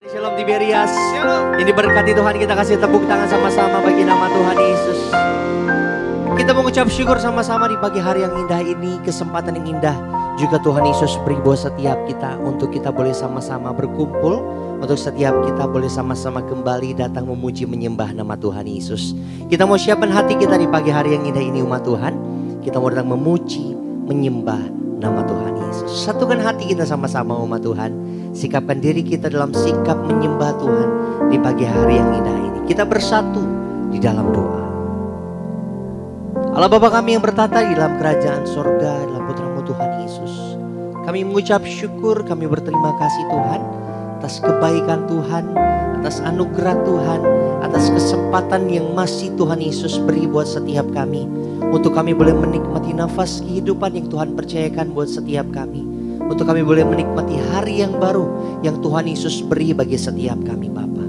Shalom Tiberias. Ini berkati Tuhan, kita kasih tepuk tangan sama-sama bagi nama Tuhan Yesus. Kita mengucap syukur sama-sama di pagi hari yang indah ini, kesempatan yang indah juga Tuhan Yesus beri buat setiap kita untuk kita boleh sama-sama berkumpul, untuk setiap kita boleh sama-sama kembali datang memuji menyembah nama Tuhan Yesus. Kita mau siapkan hati kita di pagi hari yang indah ini umat Tuhan. Kita mau datang memuji menyembah nama Tuhan Yesus. Satukan hati kita sama-sama umat Tuhan. Sikapkan diri kita dalam sikap menyembah Tuhan di pagi hari yang indah ini. Kita bersatu di dalam doa. Allah Bapa kami yang bertata di dalam kerajaan sorga, dalam putra-Mu Tuhan Yesus. Kami mengucap syukur, kami berterima kasih Tuhan atas kebaikan Tuhan, atas anugerah Tuhan, atas kesempatan yang masih Tuhan Yesus beri buat setiap kami. Untuk kami boleh menikmati nafas kehidupan yang Tuhan percayakan buat setiap kami. Untuk kami boleh menikmati hari yang baru yang Tuhan Yesus beri bagi setiap kami Bapa.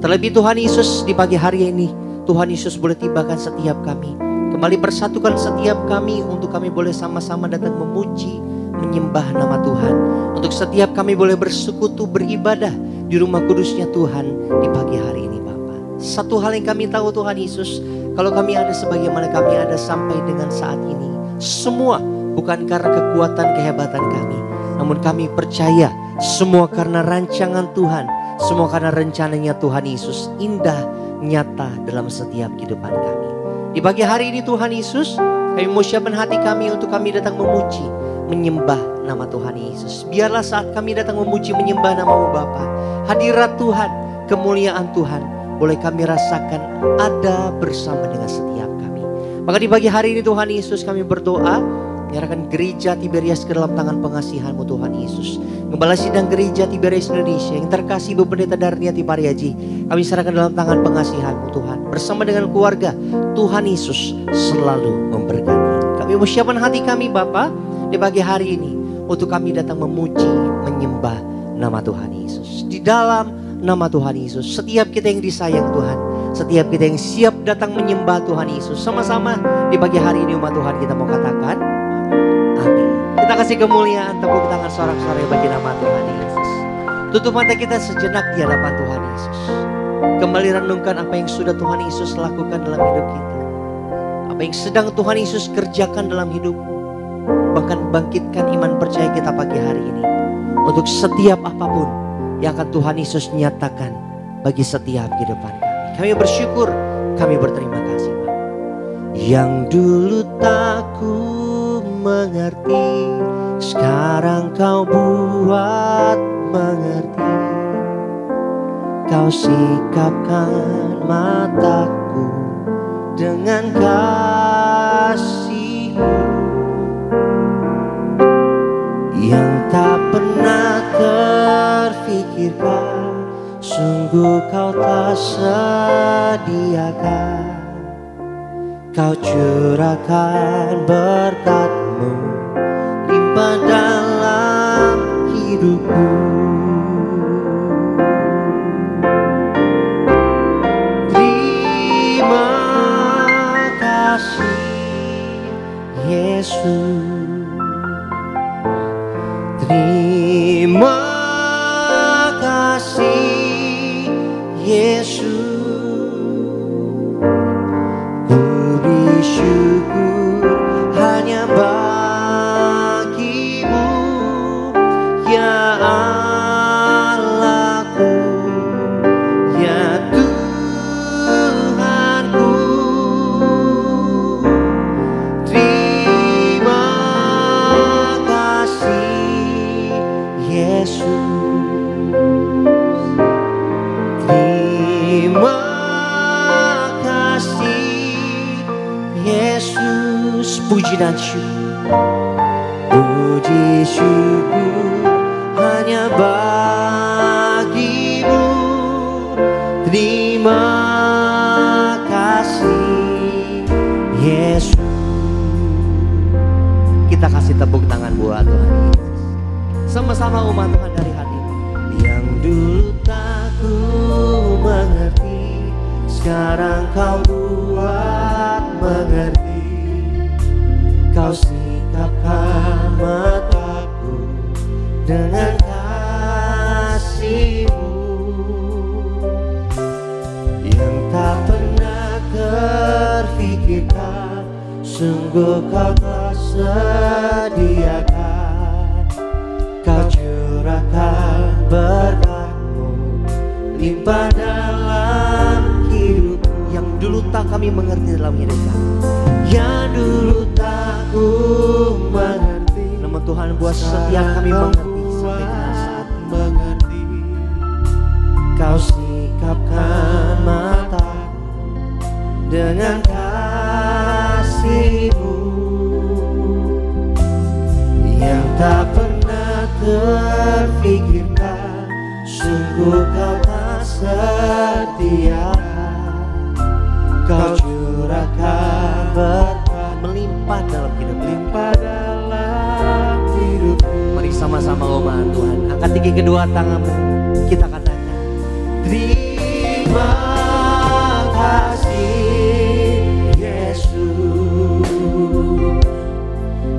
Terlebih Tuhan Yesus di pagi hari ini, Tuhan Yesus boleh tibakan setiap kami. Kembali persatukan setiap kami untuk kami boleh sama-sama datang memuji, menyembah nama Tuhan. Untuk setiap kami boleh bersekutu, beribadah di rumah kudusnya Tuhan di pagi hari ini Bapa. Satu hal yang kami tahu Tuhan Yesus, kalau kami ada sebagaimana kami ada sampai dengan saat ini, semua bukan karena kekuatan kehebatan kami, namun kami percaya semua karena rancangan Tuhan, semua karena rencananya Tuhan Yesus indah nyata dalam setiap kehidupan kami. Di pagi hari ini Tuhan Yesus, kami mau siapkan hati kami untuk kami datang memuji, menyembah nama Tuhan Yesus. Biarlah saat kami datang memuji, menyembah nama-Mu Bapa, hadirat Tuhan, kemuliaan Tuhan boleh kami rasakan ada bersama dengan setiap kami. Maka di pagi hari ini Tuhan Yesus kami berdoa, menyerahkan gereja Tiberias ke dalam tangan pengasihan-Mu Tuhan Yesus. Gembala sidang gereja Tiberias Indonesia yang terkasih Bu Pendeta Darniati Pariaji, kami serahkan dalam tangan pengasihan-Mu Tuhan. Bersama dengan keluarga, Tuhan Yesus selalu memberkati. Kami mau siapkan hati kami Bapa di pagi hari ini untuk kami datang memuji, menyembah nama Tuhan Yesus. Di dalam nama Tuhan Yesus, setiap kita yang disayang Tuhan, setiap kita yang siap datang menyembah Tuhan Yesus, sama-sama di pagi hari ini umat Tuhan kita mau katakan amin. Kita kasih kemuliaan, tepuk tangan sorak-sorai bagi nama Tuhan Yesus. Tutup mata kita sejenak di hadapan Tuhan Yesus. Kembali renungkan apa yang sudah Tuhan Yesus lakukan dalam hidup kita, apa yang sedang Tuhan Yesus kerjakan dalam hidupmu. Bahkan bangkitkan iman percaya kita pagi hari ini untuk setiap apapun yang akan Tuhan Yesus nyatakan bagi setiap kehidupan kami. Kami bersyukur, kami berterima kasih Bapak. Yang dulu tak ku mengerti, sekarang Kau buat mengerti. Kau sikapkan mataku dengan kasih-Mu yang tak pernah terfikirkan, sungguh Kau tak sediakan. Kau curahkan berkat-Mu limpah dalam hidupku. Terima kasih Yesus. Terima kasih Yesus. Ku bersyukur hanya bagi-Mu ya Allahku, ya Tuhanku. Terima kasih Yesus. Terima kasih Yesus. Puji dan syukur, puji syukur hanya bagi-Mu. Terima kasih Yesus. Kita kasih tepuk tangan buat Tuhan Yesus. Sama-sama umat Tuhan dari hati. Yang dulu tak ku mengerti, sekarang Kau buat mengerti. Kau sikapkan mataku dengan kasih-Mu Sungguh kau telah sediakan, kau curahkan berkat-Mu limpah dalam hidupku. Yang dulu tak kami mengerti dalam hidup kami, yang dulu tak ku mengerti. Namun Tuhan buat setiap kami mengerti sampai saat mengerti. Kau sikapkan mataku dengan kasih-Mu yang tak pernah terfikirkan. Sungguh kau tak sediakan, kau curahkan berkat melimpah dalam hidup, melimpah dalam hidupku. Mari sama-sama ngomong Tuhan, angkat tinggi kedua tanganmu, kita katakan terima kasih Yesus,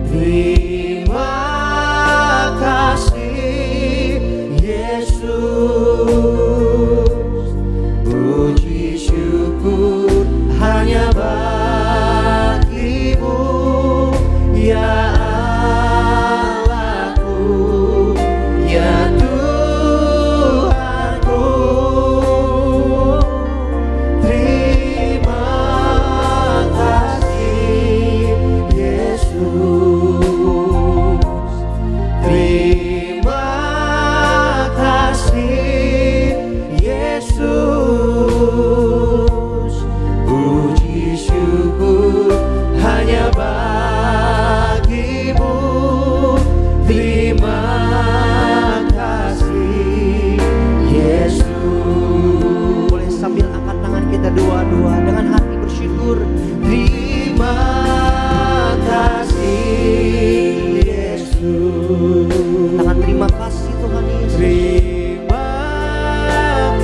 terima kasih Yesus. Puji syukur hanya bagi-Mu ya Allahku, ya Tuhanku. Terima kasih Yesus, terima kasih Yesus. Puji syukur hanya bagi-Mu. Terima kasih Yesus. Boleh sambil angkat tangan kita dua-dua dengan hati bersyukur. Terima kasih Yesus. Tangan terima kasih Tuhan Yesus. Terima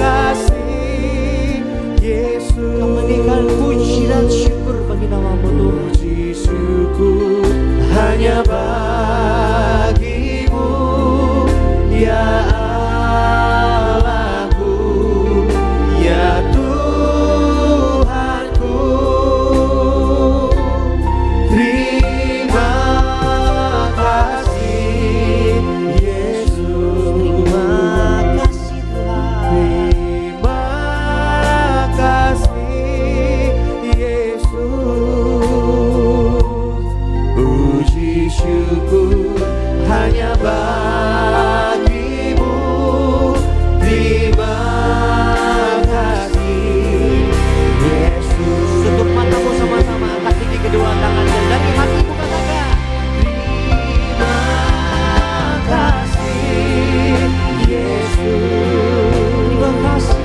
kasih Yesus. Kau berikan puji dan syukur bagi nama-Mu Tuhan. Puji syukur hanya bagi-Mu ya Allahku, ya Tuhanku. Terima kasih Yesus. Terima kasih Tuhan. Terima kasih Yesus. Puji syukur hanya bagi-Mu. Terima kasih Yesus. Tutup matamu sama-sama, angkat tinggi kedua tangan dan dari hatimu katakan terima kasih Yesus. Terima kasih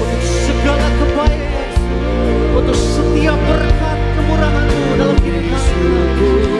untuk segala kebaikan, untuk setiap berkat kemurahan-Mu dalam hidup kami.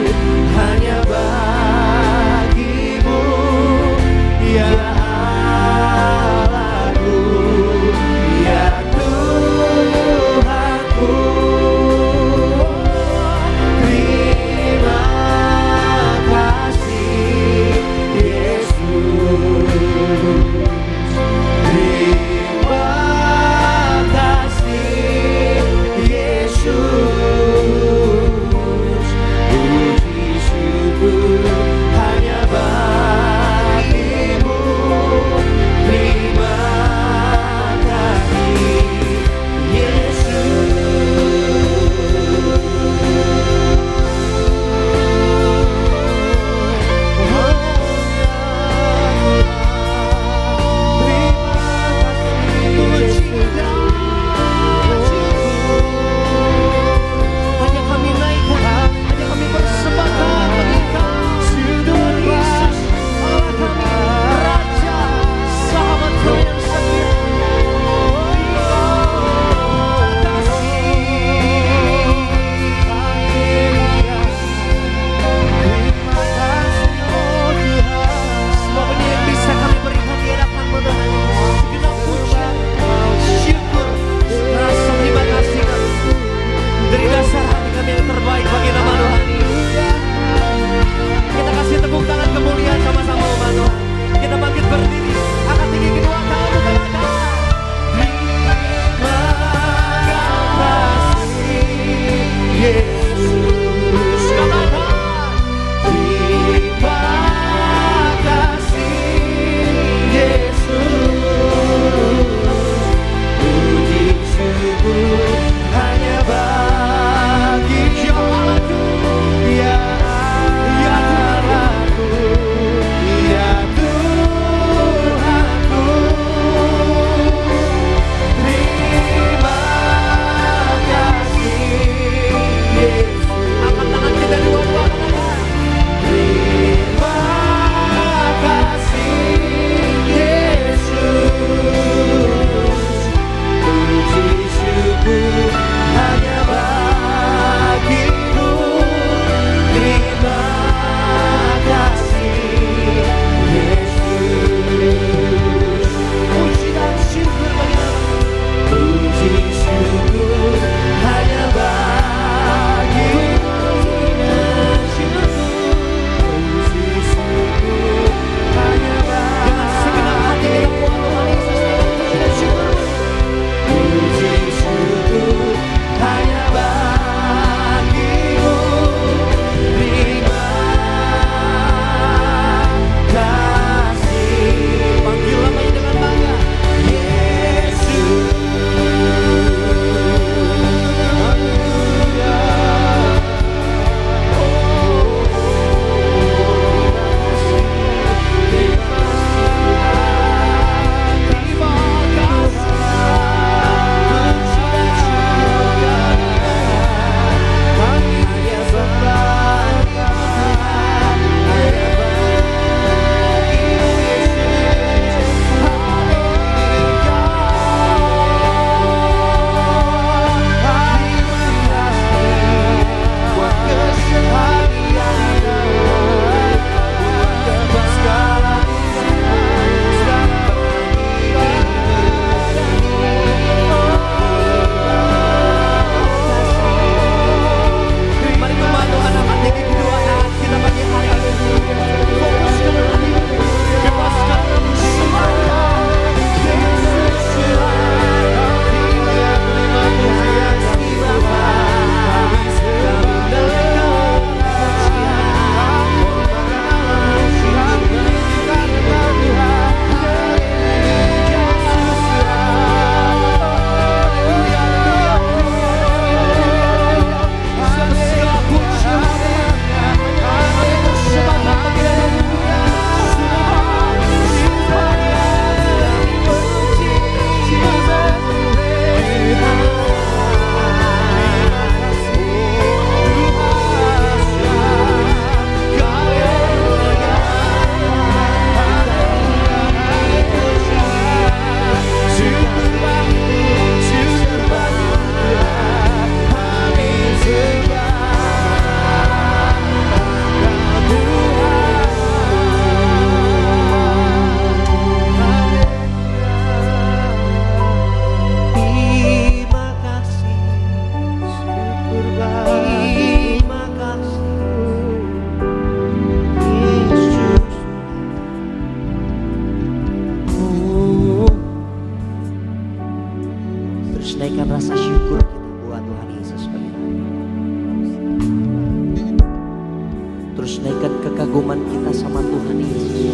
naikkan kekaguman kita sama Tuhan Yesus.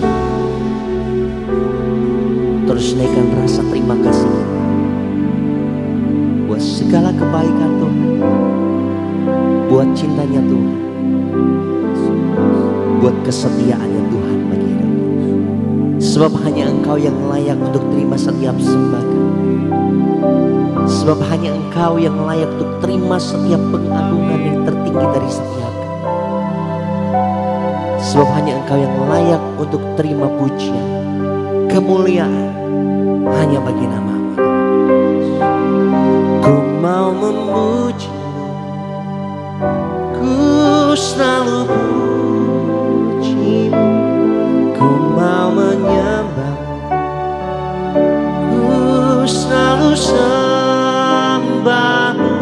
Terus naikkan rasa terima kasih kita buat segala kebaikan Tuhan, buat cintanya Tuhan, buat kesetiaannya Tuhan bagi hidup. Sebab hanya Engkau yang layak untuk terima setiap sembahkan. Sebab hanya Engkau yang layak untuk terima setiap pengagungan yang tertinggi dari setiap kami. Sebab hanya Engkau yang layak untuk terima pujian, kemuliaan hanya bagi nama-Mu. Ku mau memuji-Mu, ku selalu puji-Mu, ku mau menyembah-Mu, ku selalu sembah-Mu.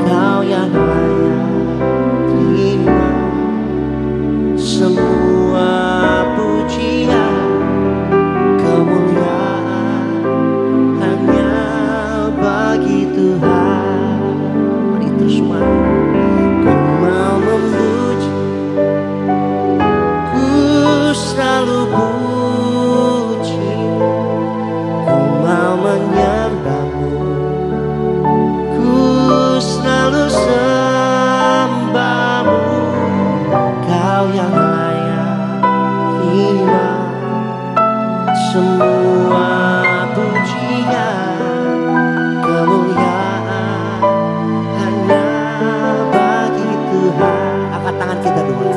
Kau yang layak terima semua pujian, kemuliaan hanya bagi Tuhan. Mari terus ku mau memuji, ku selalu puji, ku mau menyembah-Mu, ku selalu sembah-Mu. Kau yang layak terima semua pujian, kemuliaan hanya bagi Tuhan. Angkat tangan kita dulu.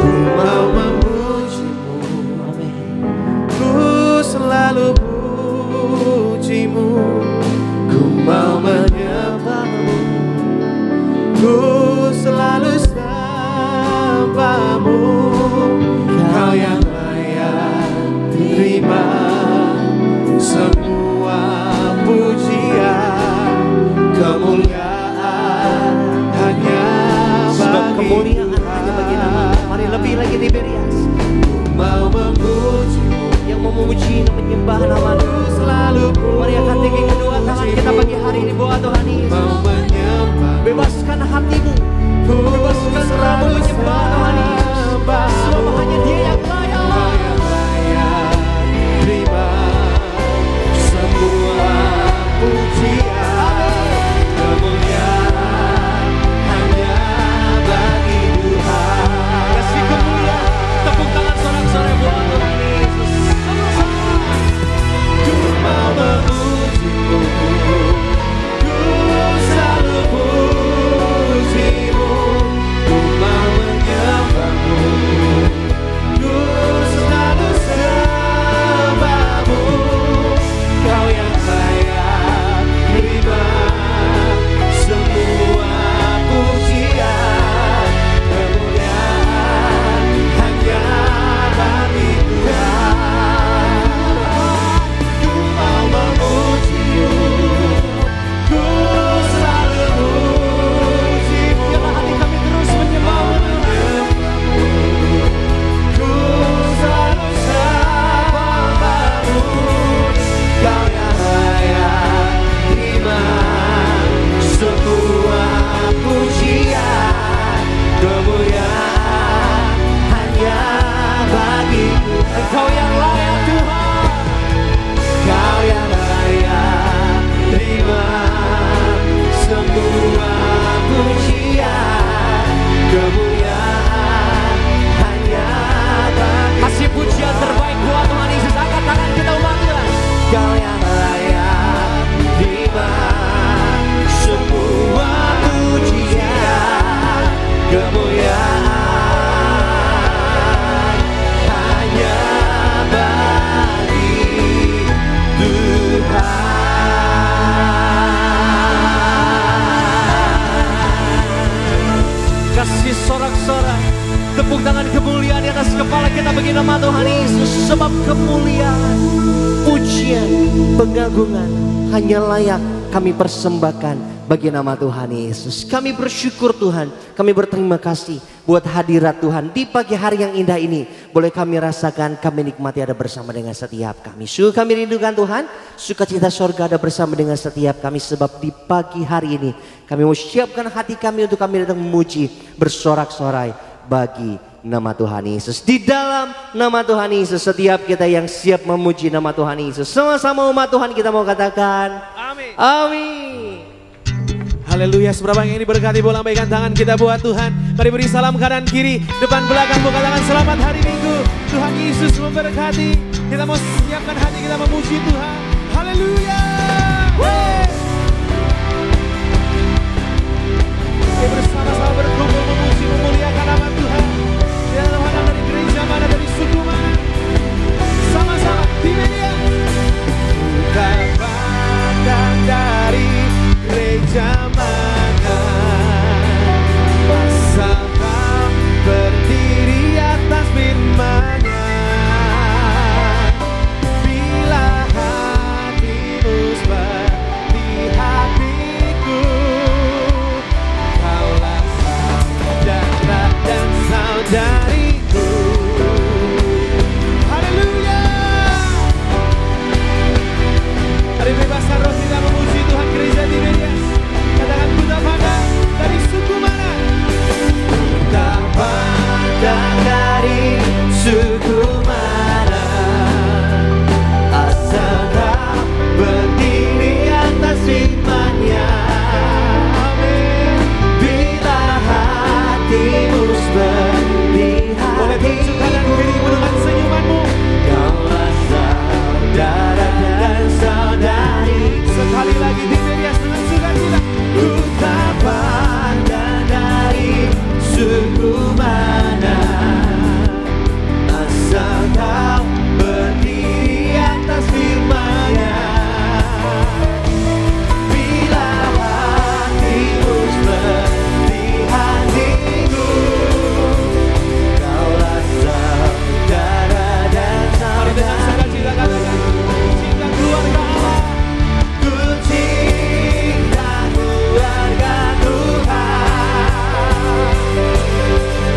Ku mau memuji-Mu, ku selalu puji-Mu, ku mau menyembah-Mu, ku selalu sembah-Mu. Kau yang layak terima semua pujian, kemuliaan hanya bagi kemuliaan hanya bagi nama. Mari lebih lagi diberias. Mau memuji-Mu, yang memuji dan menyembah nama-Mu selalu. Mari angkat tinggi kedua tangan kita pagi hari ini buat Tuhan Yesus. Bebaskan hatimu, bebaskan ramu menyembah Tuhan Yesus. Sebab hanya Dia yang layak terima semua pujian, kemuliaan hanya bagi Tuhan. Kasih kemuliaan, tepuk tangan sorak-sorai buat Tuhan Yesus. Ku mau memuji-Mu, ku selalu puji-Mu, ku mau menyembah-Mu, ku selalu sembah-Mu. Kau yang layak terima semua pujian, kemuliaan hanya bagi Tuhan. Ku mau memuji-Mu, ku selalu puji-Mu. Biarlah hati kami terus menyembah-Mu, ku selalu sembah-Mu. Kau yang layak terima semua pujian, kemuliaan hanya bagi Tuhan. Engkau yang layak Tuhan, Kau yang layak terima semua pujian, kemuliaan hanya bagi. Kasih pujian terbaik buat Tuhan Yesus. Angkat tangan kita umat Tuhan. Kau yang layak terima semua pujian, kemuliaan hanya bagi Tuhan. Kasih sorak-sorai, tepuk tangan kemuliaan di atas kepala kita bagi nama Tuhan Yesus. Sebab kemuliaan, pujian, pengagungan hanya layak kami persembahkan bagi nama Tuhan Yesus. Kami bersyukur Tuhan, kami berterima kasih buat hadirat Tuhan di pagi hari yang indah ini. Boleh kami rasakan, kami nikmati ada bersama dengan setiap kami. Sungguh kami rindukan Tuhan, sukacita sorga ada bersama dengan setiap kami. Sebab di pagi hari ini kami mau siapkan hati kami untuk kami datang memuji, bersorak-sorai bagi nama Tuhan Yesus. Di dalam nama Tuhan Yesus, setiap kita yang siap memuji nama Tuhan Yesus, sama-sama umat Tuhan kita mau katakan amin. Amin. Haleluya. Seberapa yang ini berkati, boleh lambaikan tangan kita buat Tuhan. Mari beri salam kanan kiri, depan belakang, buka tangan selamat hari Minggu. Tuhan Yesus memberkati. Kita mau siapkan hati kita memuji Tuhan. Haleluya. Kita bersama-sama berkumpul memuji, memuliakan nama Tuhan. Tidak ada mana dari gereja mana, dari suku mana. Sama-sama di media. Dapatkan dari gereja mana, asal kau berdiri atas firman-Nya. Bila hatimu seperti hatiku, kaulah saudara dan saudariku. Haleluya. Hari bebaskan roh kita memuji Tuhan. Gereja di media, katakan ku tak pandang dari suku mana. Tak pandang dari suku mana, asal kau berdiri atas firman-Nya. Amin. Bila hatimu seperti hatiku, boleh tunjuk kanan kirimu dengan senyumanmu. Kaulah saudara dan saudari. Sekali lagi di media dengan sukacita. Ku tak pandang dari suku mana, asal kau berdiri atas firman-Nya. Bila hatimu seperti hatiku, kaulah saudara dan saudari. Mari dengan sukacita katakan, cinta keluarga Allah. Ku cinta keluarga Tuhan,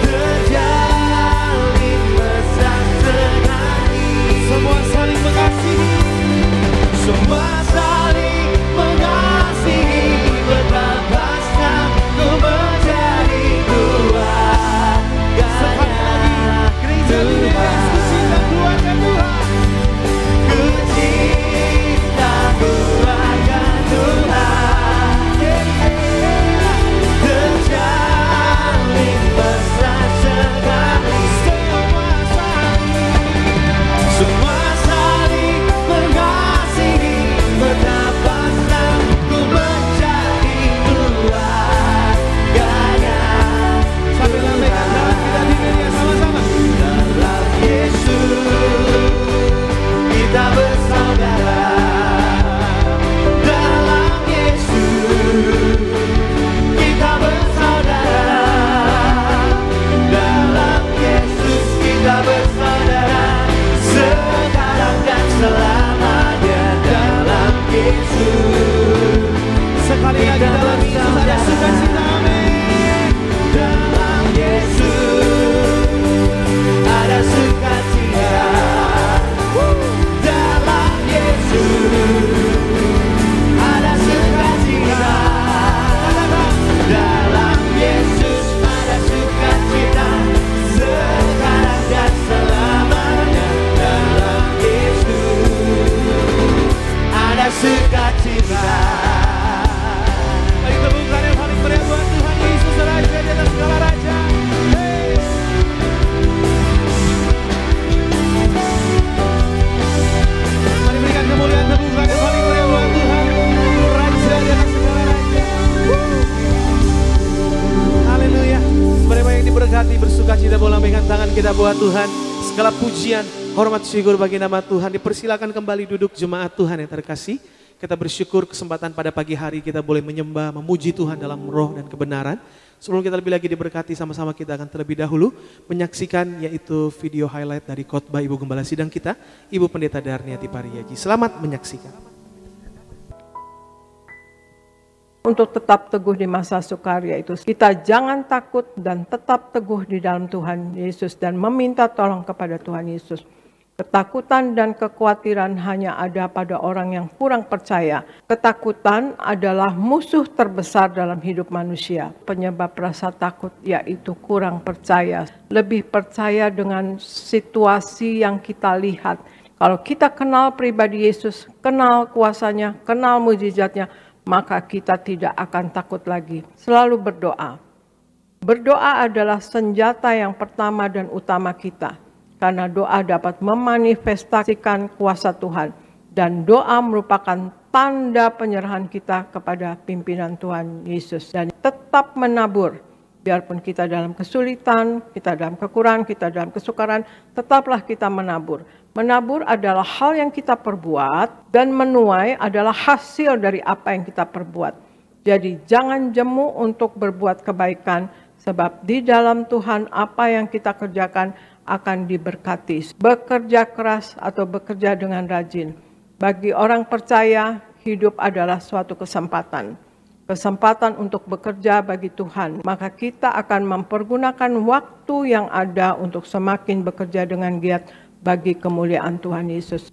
terjalin mesra sekali. Semua saling mengasihi, semua saling mengasihi, bertambahnya ku menjadi keluarga. Sekali lagi, gereja di Yesus, ku cinta keluarga Tuhan. Ku cinta keluarga Tuhan, terjalin mesra sekali. Semua saling mengasihi, betapa ku menjadi keluarganya. Sambil lambaikan tangan kita di media sama-sama. Dalam Yesus kita bersaudara. Dalam Yesus kita bersaudara. Dalam Yesus kita bersaudara. Sekarang dan selamanya dalam Yesus. Sekali lagi dalam Yesus ada sukacita. Amin. Dalam Yesus ada sukacita. Dalam Yesus ada sukacita. Dalam Yesus ada sukacita. Sekarang dan selamanya dalam Yesus ada sukacita. Mari tepukan yang paling meriah buat Tuhan Yesus Raja di atas segala raja. Hey. Mari berikan kemuliaan, tepukan yang paling meriah buat Tuhan Raja di atas segala raja. Haleluya. Mereka yang diberkati bersukacita, boleh lambaikan tangan kita buat Tuhan. Segala pujian, hormat, syukur bagi nama Tuhan. Dipersilakan kembali duduk jemaat Tuhan yang terkasih. Kita bersyukur kesempatan pada pagi hari kita boleh menyembah, memuji Tuhan dalam roh dan kebenaran. Sebelum kita lebih lagi diberkati, sama-sama kita akan terlebih dahulu menyaksikan yaitu video highlight dari khotbah Ibu Gembala Sidang kita, Ibu Pendeta Darniati Pariyaji. Selamat menyaksikan. untuk tetap teguh di masa sukar, yaitu kita jangan takut dan tetap teguh di dalam Tuhan Yesus dan meminta tolong kepada Tuhan Yesus. Ketakutan dan kekhawatiran hanya ada pada orang yang kurang percaya. Ketakutan adalah musuh terbesar dalam hidup manusia. Penyebab rasa takut yaitu kurang percaya. Lebih percaya dengan situasi yang kita lihat. Kalau kita kenal pribadi Yesus, kenal kuasanya, kenal mujizatnya, maka kita tidak akan takut lagi. Selalu berdoa. Berdoa adalah senjata yang pertama dan utama kita. Karena doa dapat memanifestasikan kuasa Tuhan. Dan doa merupakan tanda penyerahan kita kepada pimpinan Tuhan Yesus. Dan tetap menabur. Biarpun kita dalam kesulitan, kita dalam kekurangan, kita dalam kesukaran, tetaplah kita menabur. Menabur adalah hal yang kita perbuat dan menuai adalah hasil dari apa yang kita perbuat. Jadi jangan jemu untuk berbuat kebaikan. Sebab di dalam Tuhan apa yang kita kerjakan akan diberkati. Bekerja keras atau bekerja dengan rajin. Bagi orang percaya, hidup adalah suatu kesempatan. Kesempatan untuk bekerja bagi Tuhan. Maka kita akan mempergunakan waktu yang ada untuk semakin bekerja dengan giat bagi kemuliaan Tuhan Yesus.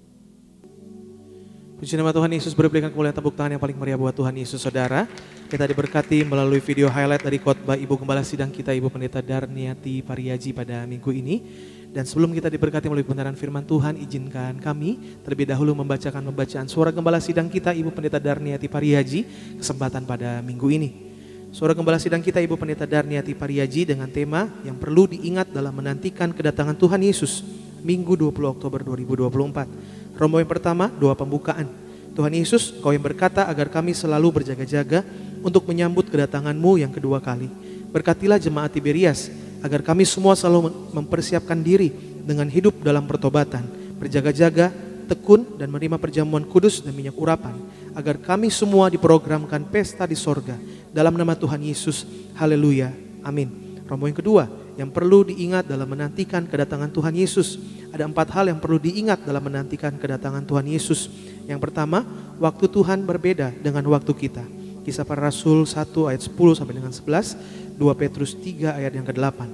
Puji nama Tuhan Yesus, berikan kemuliaan tepuk tangan yang paling meriah buat Tuhan Yesus, saudara. Kita diberkati melalui video highlight dari khotbah Ibu Gembala Sidang kita, Ibu Pendeta Darniati Pariaji pada minggu ini. Dan sebelum kita diberkati melalui kebenaran firman Tuhan, izinkan kami terlebih dahulu membacakan pembacaan suara Gembala Sidang kita, Ibu Pendeta Darniati Pariaji, kesempatan pada minggu ini. Suara Gembala Sidang kita, Ibu Pendeta Darniati Pariaji, dengan tema yang perlu diingat dalam menantikan kedatangan Tuhan Yesus, Minggu 20 Oktober 2024. Rombongan pertama, doa pembukaan. Tuhan Yesus, Kau yang berkata agar kami selalu berjaga-jaga untuk menyambut kedatangan-Mu yang kedua kali. Berkatilah jemaat Tiberias, agar kami semua selalu mempersiapkan diri dengan hidup dalam pertobatan, berjaga-jaga, tekun, dan menerima perjamuan kudus dan minyak urapan, agar kami semua diprogramkan pesta di sorga, dalam nama Tuhan Yesus. Haleluya, amin. Rombongan kedua, yang perlu diingat dalam menantikan kedatangan Tuhan Yesus. Ada 4 hal yang perlu diingat dalam menantikan kedatangan Tuhan Yesus. Yang pertama, waktu Tuhan berbeda dengan waktu kita. Kisah Para Rasul 1 ayat 10 sampai dengan 11, 2 Petrus 3 ayat yang ke-8.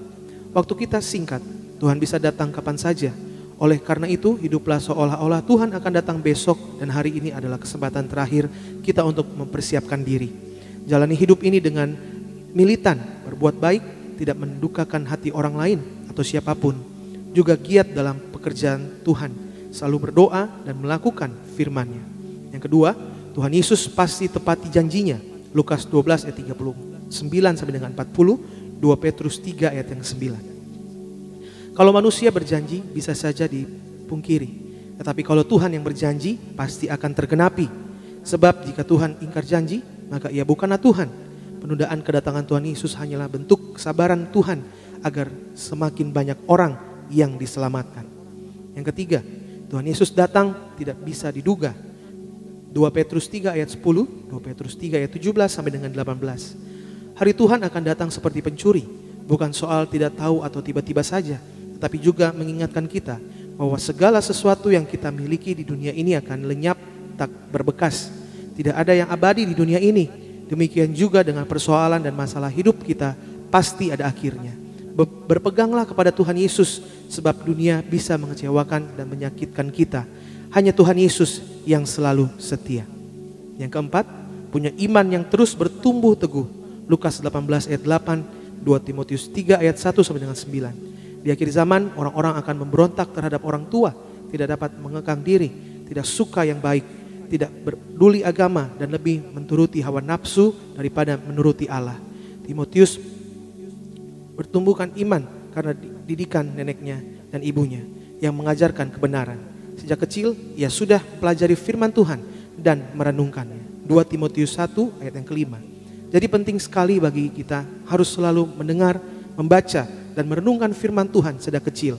Waktu kita singkat, Tuhan bisa datang kapan saja. Oleh karena itu, hiduplah seolah-olah Tuhan akan datang besok dan hari ini adalah kesempatan terakhir kita untuk mempersiapkan diri. Jalani hidup ini dengan militan, berbuat baik, tidak mendukakan hati orang lain atau siapapun. Juga giat dalam pekerjaan Tuhan, selalu berdoa dan melakukan firman-Nya. Yang kedua, Tuhan Yesus pasti tepati janjinya. Lukas 12 ayat 39 sampai dengan 40, 2 Petrus 3 ayat yang 9. Kalau manusia berjanji bisa saja dipungkiri, tetapi kalau Tuhan yang berjanji pasti akan tergenapi. Sebab jika Tuhan ingkar janji, maka Ia bukanlah Tuhan. Penundaan kedatangan Tuhan Yesus hanyalah bentuk kesabaran Tuhan agar semakin banyak orang yang diselamatkan. Yang ketiga, Tuhan Yesus datang tidak bisa diduga. 2 Petrus 3 ayat 10, 2 Petrus 3 ayat 17 sampai dengan 18. Hari Tuhan akan datang seperti pencuri, bukan soal tidak tahu atau tiba-tiba saja, tetapi juga mengingatkan kita bahwa segala sesuatu yang kita miliki di dunia ini akan lenyap tak berbekas. Tidak ada yang abadi di dunia ini. Demikian juga dengan persoalan dan masalah hidup kita pasti ada akhirnya. Berpeganglah kepada Tuhan Yesus, sebab dunia bisa mengecewakan dan menyakitkan kita. Hanya Tuhan Yesus yang selalu setia. Yang keempat, punya iman yang terus bertumbuh teguh. Lukas 18 ayat 8, 2 Timotius 3 ayat 1 sampai dengan 9. Di akhir zaman, orang-orang akan memberontak terhadap orang tua, tidak dapat mengekang diri, tidak suka yang baik, tidak peduli agama, dan lebih menuruti hawa nafsu daripada menuruti Allah. Timotius bertumbuhkan iman karena didikan neneknya dan ibunya yang mengajarkan kebenaran. Sejak kecil ia sudah pelajari firman Tuhan dan merenungkannya. 2 Timotius 1 ayat yang kelima. Jadi penting sekali bagi kita harus selalu mendengar, membaca dan merenungkan firman Tuhan sejak kecil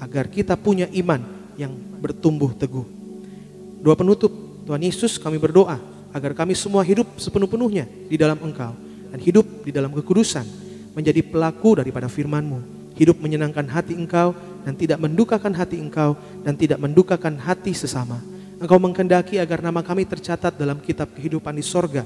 agar kita punya iman yang bertumbuh teguh. Doa penutup, Tuhan Yesus, kami berdoa agar kami semua hidup sepenuh-penuhnya di dalam Engkau dan hidup di dalam kekudusan, menjadi pelaku daripada firman-Mu, hidup menyenangkan hati Engkau dan tidak mendukakan hati Engkau dan tidak mendukakan hati sesama. Engkau menghendaki agar nama kami tercatat dalam kitab kehidupan di sorga.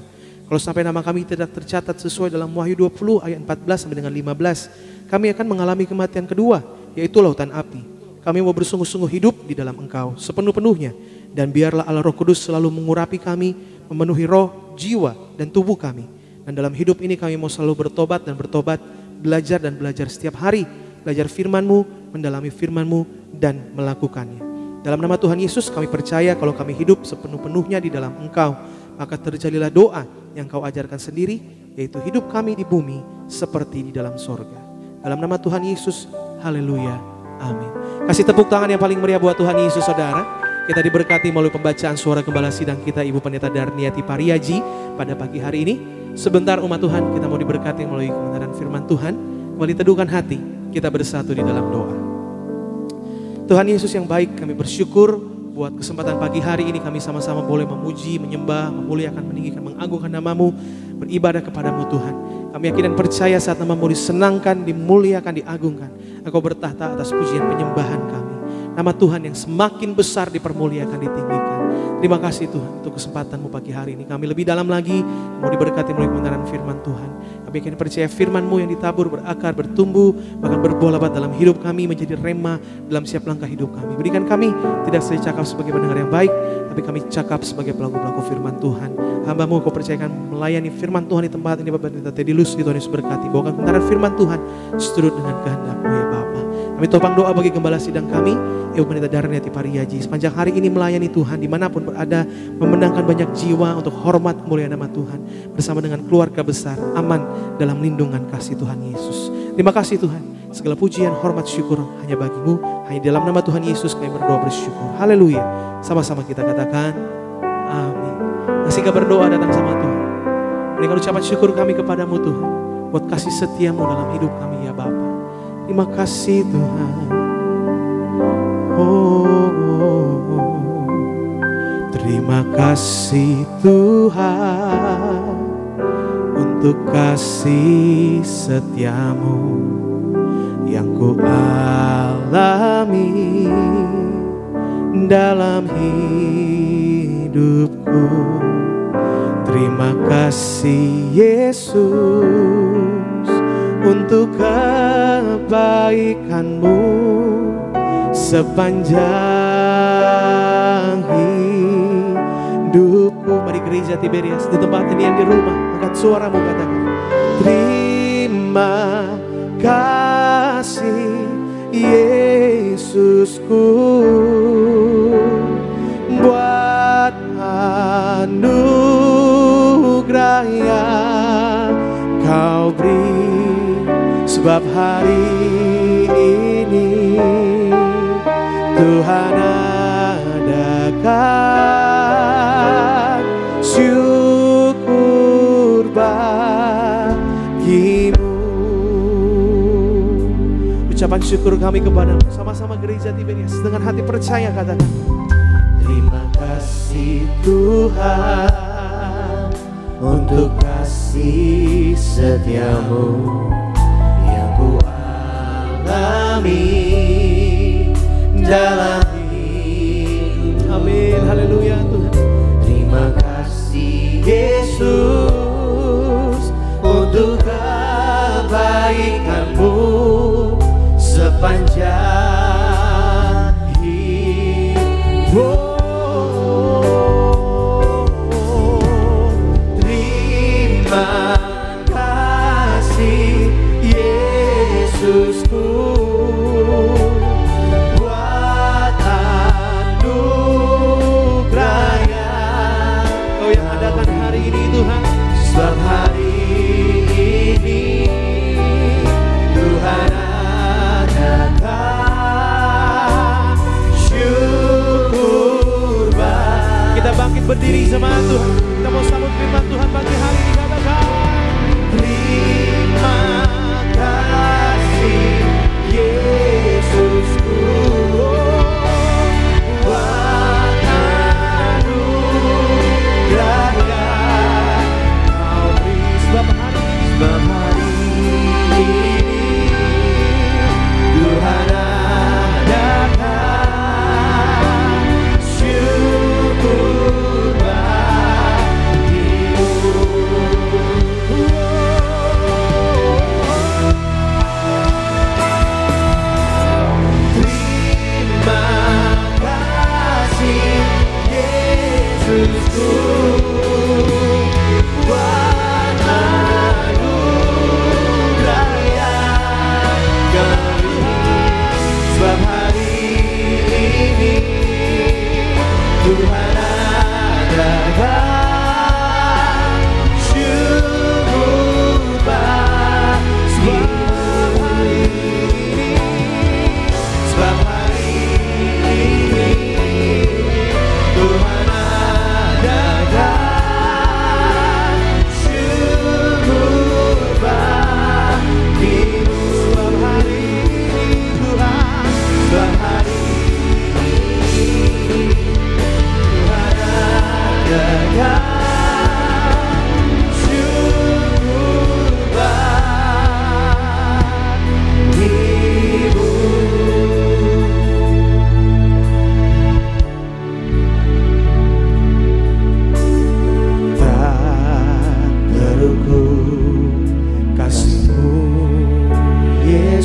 Kalau sampai nama kami tidak tercatat sesuai dalam Wahyu 20 ayat 14 sampai dengan 15, kami akan mengalami kematian kedua, yaitu lautan api. Kami mau bersungguh-sungguh hidup di dalam Engkau sepenuh-penuhnya, dan biarlah Allah Roh Kudus selalu mengurapi kami, memenuhi roh, jiwa, dan tubuh kami. Dan dalam hidup ini kami mau selalu bertobat dan bertobat, belajar dan belajar setiap hari, belajar firman-Mu, mendalami firman-Mu, dan melakukannya. Dalam nama Tuhan Yesus kami percaya kalau kami hidup sepenuh-penuhnya di dalam Engkau, maka terjadilah doa yang Kau ajarkan sendiri, yaitu hidup kami di bumi seperti di dalam sorga. Dalam nama Tuhan Yesus, haleluya, amin. Kasih tepuk tangan yang paling meriah buat Tuhan Yesus, saudara. Kita diberkati melalui pembacaan suara gembala sidang kita, Ibu Pendeta Darniati Pariaji, pada pagi hari ini. Sebentar umat Tuhan, kita mau diberkati melalui kebenaran firman Tuhan. Kembali teduhkan hati, kita bersatu di dalam doa. Tuhan Yesus yang baik, kami bersyukur buat kesempatan pagi hari ini kami sama-sama boleh memuji, menyembah, memuliakan, meninggikan, mengagungkan nama-Mu, beribadah kepada-Mu Tuhan. Kami yakin dan percaya saat nama-Mu disenangkan, dimuliakan, diagungkan, Engkau bertahta atas pujian penyembahan kami. Nama Tuhan yang semakin besar dipermuliakan, ditinggikan. Terima kasih Tuhan untuk kesempatan-Mu pagi hari ini. Kami lebih dalam lagi mau diberkati melalui kebenaran firman Tuhan. Kami yakin percaya firman-Mu yang ditabur, berakar, bertumbuh, bahkan berbuah lebat dalam hidup kami, menjadi rema dalam setiap langkah hidup kami. Berikan kami tidak saja cakap sebagai pendengar yang baik, tapi kami cakap sebagai pelaku-pelaku firman Tuhan. Hamba-Mu Kau percayakan melayani firman Tuhan di tempat ini, Bapak Pendeta Tedilus, di Tuhan Yesus berkati. Bawakan kebenaran firman Tuhan seturut dengan kehendak-Mu ya Bapa. Kami topang doa bagi gembala sidang kami, Ibu Pendeta Darniati Pariaji, sepanjang hari ini melayani Tuhan dimanapun berada, memenangkan banyak jiwa untuk hormat kemuliaan nama Tuhan, bersama dengan keluarga besar, aman dalam lindungan kasih Tuhan Yesus. Terima kasih Tuhan, segala pujian, hormat, syukur hanya bagi-Mu, hanya dalam nama Tuhan Yesus kami berdoa bersyukur. Haleluya. Sama-sama kita katakan amin. Masih kabar berdoa datang sama Tuhan. Berikan ucapan syukur kami kepadamu Tuhan, buat kasih setia-Mu dalam hidup kami ya Bapa. Terima kasih Tuhan. Terima kasih Tuhan untuk kasih setia-Mu yang ku alami dalam hidupku. Terima kasih Yesus untuk kebaikan-Mu sepanjang hidupku. Mari gereja Tiberias di tempat ini yang di rumah, angkat suaramu katakan, terima kasih Yesusku buat anugerah yang Kau beri, sebab hari ini Tuhan adakan syukur bagi-Mu. Ucapan syukur kami kepada-Mu, sama-sama gereja Tiberias dengan hati percaya katakan, terima kasih Tuhan untuk kasih setia-Mu yang ku alami dalam hidup. Amin, haleluya Tuhan. Terima kasih Yesus untuk kebaikan-Mu sepanjang hidup. Terima kasih Yesusku buat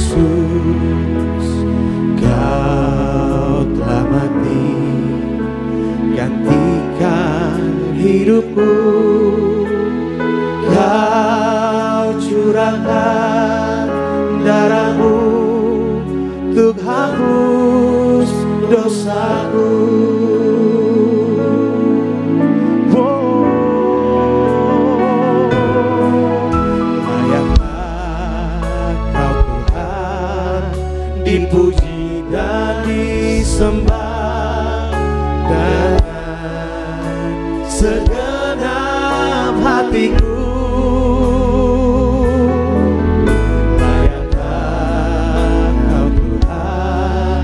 Yesus, Kau telah mati, gantikan hidupku. Kau curahkan darahmu untuk hapus dosaku. Dipuji dan disembah dengan segenap hatiku. Layakkah Kau Tuhan,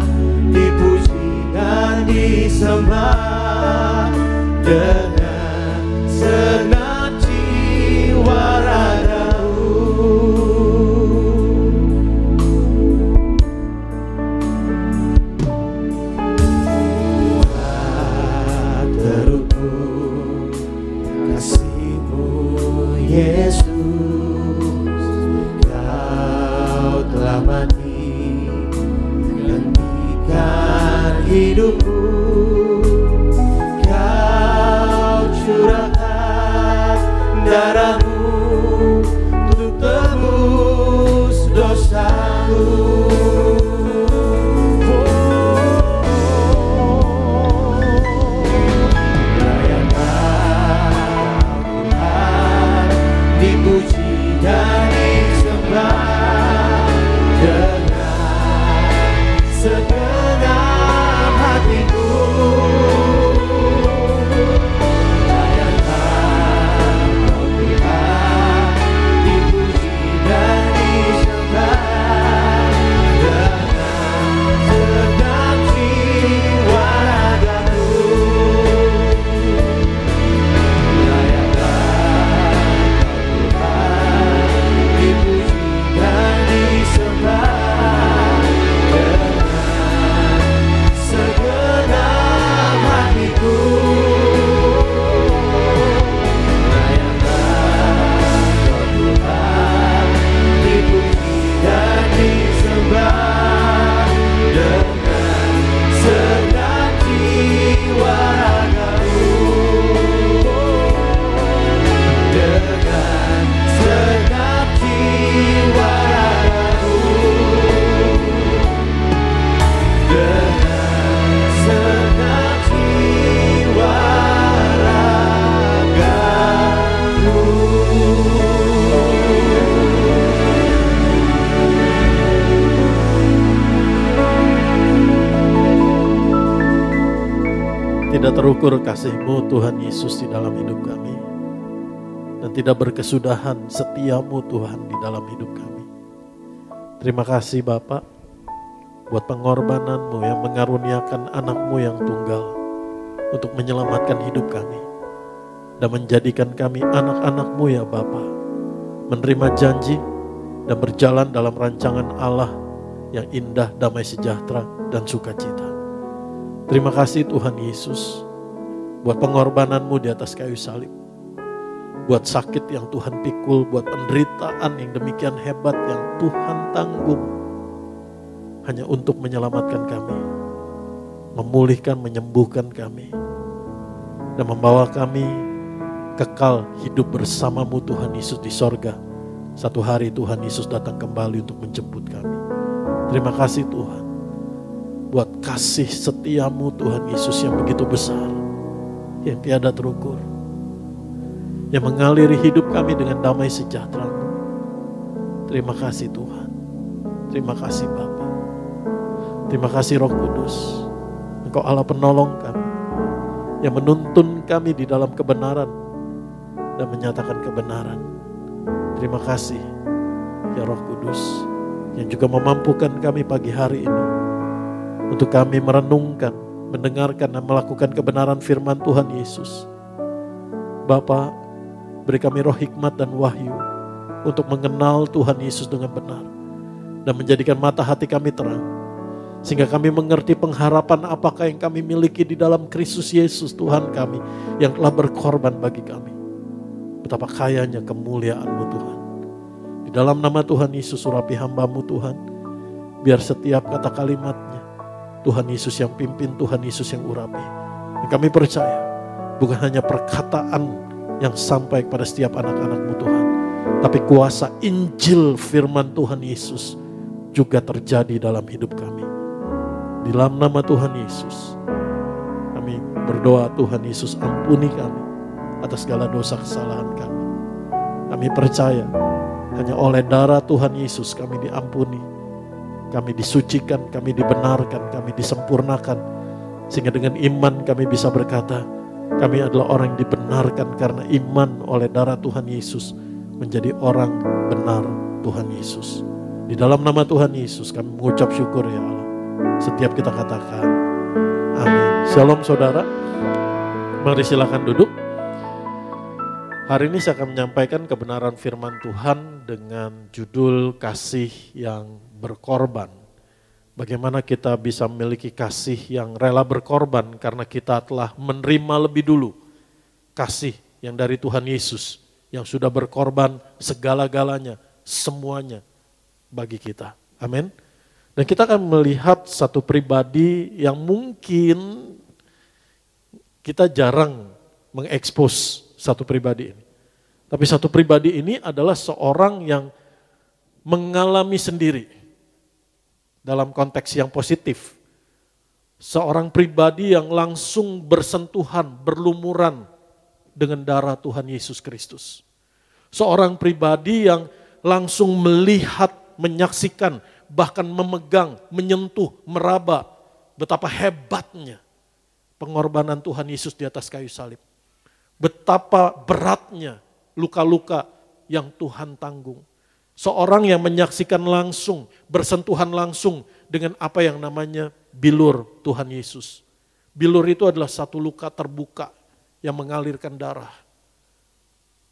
dipuji dan disembah dengan segenap jiwa ragaku. Yesus, Kau telah mati, gantikan hidupku. Kau curahkan darahmu untuk tebus dosaku. Dipuji dan disembah dengan segenap hatiku. Layakkah Kau Tuhan, dipuji dan disembah dengan segenap jiwa ragaku. Tidak terukur kasih-Mu Tuhan Yesus di dalam hidup kami, dan tidak berkesudahan setia-Mu Tuhan di dalam hidup kami. Terima kasih Bapa buat pengorbanan-Mu yang mengaruniakan anak-Mu yang tunggal untuk menyelamatkan hidup kami dan menjadikan kami anak-anak-Mu ya Bapa, menerima janji dan berjalan dalam rancangan Allah yang indah, damai sejahtera dan sukacita. Terima kasih Tuhan Yesus buat pengorbanan-Mu di atas kayu salib, buat sakit yang Tuhan pikul, buat penderitaan yang demikian hebat yang Tuhan tanggung hanya untuk menyelamatkan kami, memulihkan, menyembuhkan kami, dan membawa kami kekal hidup bersama-Mu Tuhan Yesus di sorga. Satu hari Tuhan Yesus datang kembali untuk menjemput kami. Terima kasih Tuhan buat kasih setia-Mu Tuhan Yesus yang begitu besar, yang tiada terukur, yang mengaliri hidup kami dengan damai sejahtera. Terima kasih Tuhan. Terima kasih Bapa. Terima kasih Roh Kudus. Engkau Allah penolong kami, yang menuntun kami di dalam kebenaran dan menyatakan kebenaran. Terima kasih ya Roh Kudus, yang juga memampukan kami pagi hari ini untuk kami merenungkan, mendengarkan dan melakukan kebenaran firman Tuhan Yesus. Bapa, beri kami roh hikmat dan wahyu untuk mengenal Tuhan Yesus dengan benar dan menjadikan mata hati kami terang, sehingga kami mengerti pengharapan apakah yang kami miliki di dalam Kristus Yesus Tuhan kami yang telah berkorban bagi kami. Betapa kayanya kemuliaan-Mu Tuhan. Di dalam nama Tuhan Yesus urapi hamba-Mu Tuhan, Biar setiap kata kalimatnya Tuhan Yesus yang pimpin, Tuhan Yesus yang urapi. Dan kami percaya bukan hanya perkataan yang sampai kepada setiap anak-anak-Mu Tuhan, tapi kuasa Injil firman Tuhan Yesus juga terjadi dalam hidup kami. Di dalam nama Tuhan Yesus, kami berdoa, Tuhan Yesus ampuni kami atas segala dosa kesalahan kami. Kami percaya hanya oleh darah Tuhan Yesus kami diampuni, kami disucikan, kami dibenarkan, kami disempurnakan. Sehingga dengan iman kami bisa berkata, kami adalah orang yang dibenarkan karena iman oleh darah Tuhan Yesus menjadi orang benar Tuhan Yesus. Di dalam nama Tuhan Yesus kami mengucap syukur ya Allah. Setiap kita katakan amin. Shalom saudara. Mari silakan duduk. Hari ini saya akan menyampaikan kebenaran firman Tuhan dengan judul kasih yang berkorban. Bagaimana kita bisa memiliki kasih yang rela berkorban karena kita telah menerima lebih dulu kasih yang dari Tuhan Yesus yang sudah berkorban segala-galanya, semuanya bagi kita. Amin. Dan kita akan melihat satu pribadi yang mungkin kita jarang mengekspos satu pribadi ini. Tapi satu pribadi ini adalah seorang yang mengalami sendiri dalam konteks yang positif. Seorang pribadi yang langsung bersentuhan, berlumuran dengan darah Tuhan Yesus Kristus. Seorang pribadi yang langsung melihat, menyaksikan, bahkan memegang, menyentuh, meraba betapa hebatnya pengorbanan Tuhan Yesus di atas kayu salib. Betapa beratnya luka-luka yang Tuhan tanggung. Seorang yang menyaksikan langsung, bersentuhan langsung dengan apa yang namanya bilur Tuhan Yesus. Bilur itu adalah satu luka terbuka yang mengalirkan darah.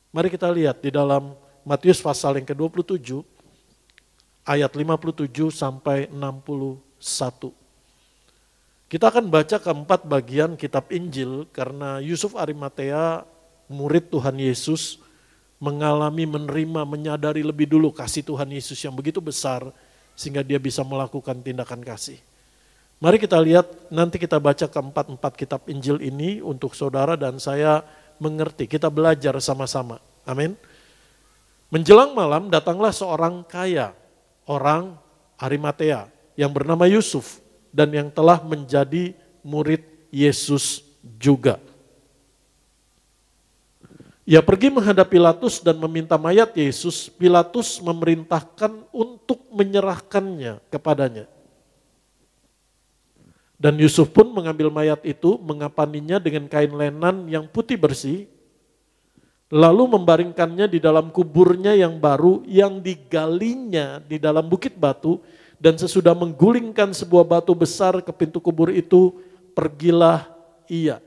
Mari kita lihat di dalam Matius pasal yang ke-27, ayat 57 sampai 61. Kita akan baca keempat bagian kitab Injil karena Yusuf Arimatea, murid Tuhan Yesus, mengalami, menerima, menyadari lebih dulu kasih Tuhan Yesus yang begitu besar sehingga dia bisa melakukan tindakan kasih. Mari kita lihat, nanti kita baca keempat kitab Injil ini untuk saudara dan saya mengerti, kita belajar sama-sama. Amin. Menjelang malam datanglah seorang kaya, orang Arimatea yang bernama Yusuf dan yang telah menjadi murid Yesus juga. Ia pergi menghadap Pilatus dan meminta mayat Yesus. Pilatus memerintahkan untuk menyerahkannya kepadanya. Dan Yusuf pun mengambil mayat itu, mengapaninya dengan kain lenan yang putih bersih, lalu membaringkannya di dalam kuburnya yang baru yang digalinya di dalam bukit batu, dan sesudah menggulingkan sebuah batu besar ke pintu kubur itu, pergilah ia.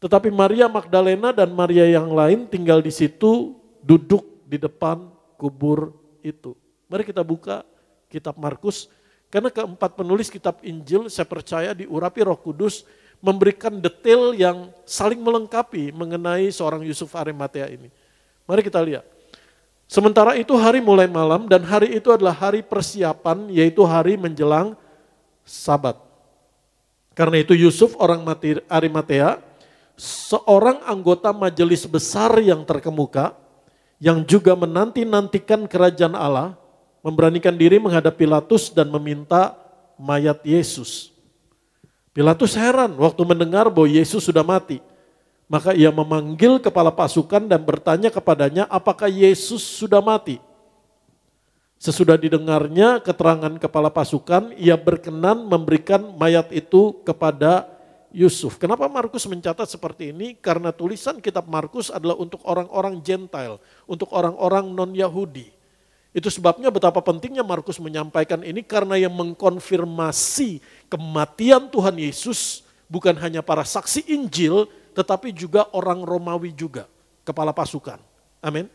Tetapi Maria Magdalena dan Maria yang lain tinggal di situ, duduk di depan kubur itu. Mari kita buka kitab Markus, karena keempat penulis kitab Injil saya percaya diurapi Roh Kudus, memberikan detail yang saling melengkapi mengenai seorang Yusuf Arimatea ini. Mari kita lihat. Sementara itu hari mulai malam dan hari itu adalah hari persiapan, yaitu hari menjelang Sabat. Karena itu Yusuf orang Arimatea, seorang anggota majelis besar yang terkemuka, yang juga menanti-nantikan kerajaan Allah, memberanikan diri menghadap Pilatus dan meminta mayat Yesus. Pilatus heran waktu mendengar bahwa Yesus sudah mati. Maka ia memanggil kepala pasukan dan bertanya kepadanya apakah Yesus sudah mati. Sesudah didengarnya keterangan kepala pasukan, ia berkenan memberikan mayat itu kepada Yusuf. Kenapa Markus mencatat seperti ini? Karena tulisan kitab Markus adalah untuk orang-orang Gentile, untuk orang-orang non-Yahudi. Itu sebabnya betapa pentingnya Markus menyampaikan ini karena yang mengkonfirmasi kematian Tuhan Yesus bukan hanya para saksi Injil, tetapi juga orang Romawi juga, kepala pasukan. Amin.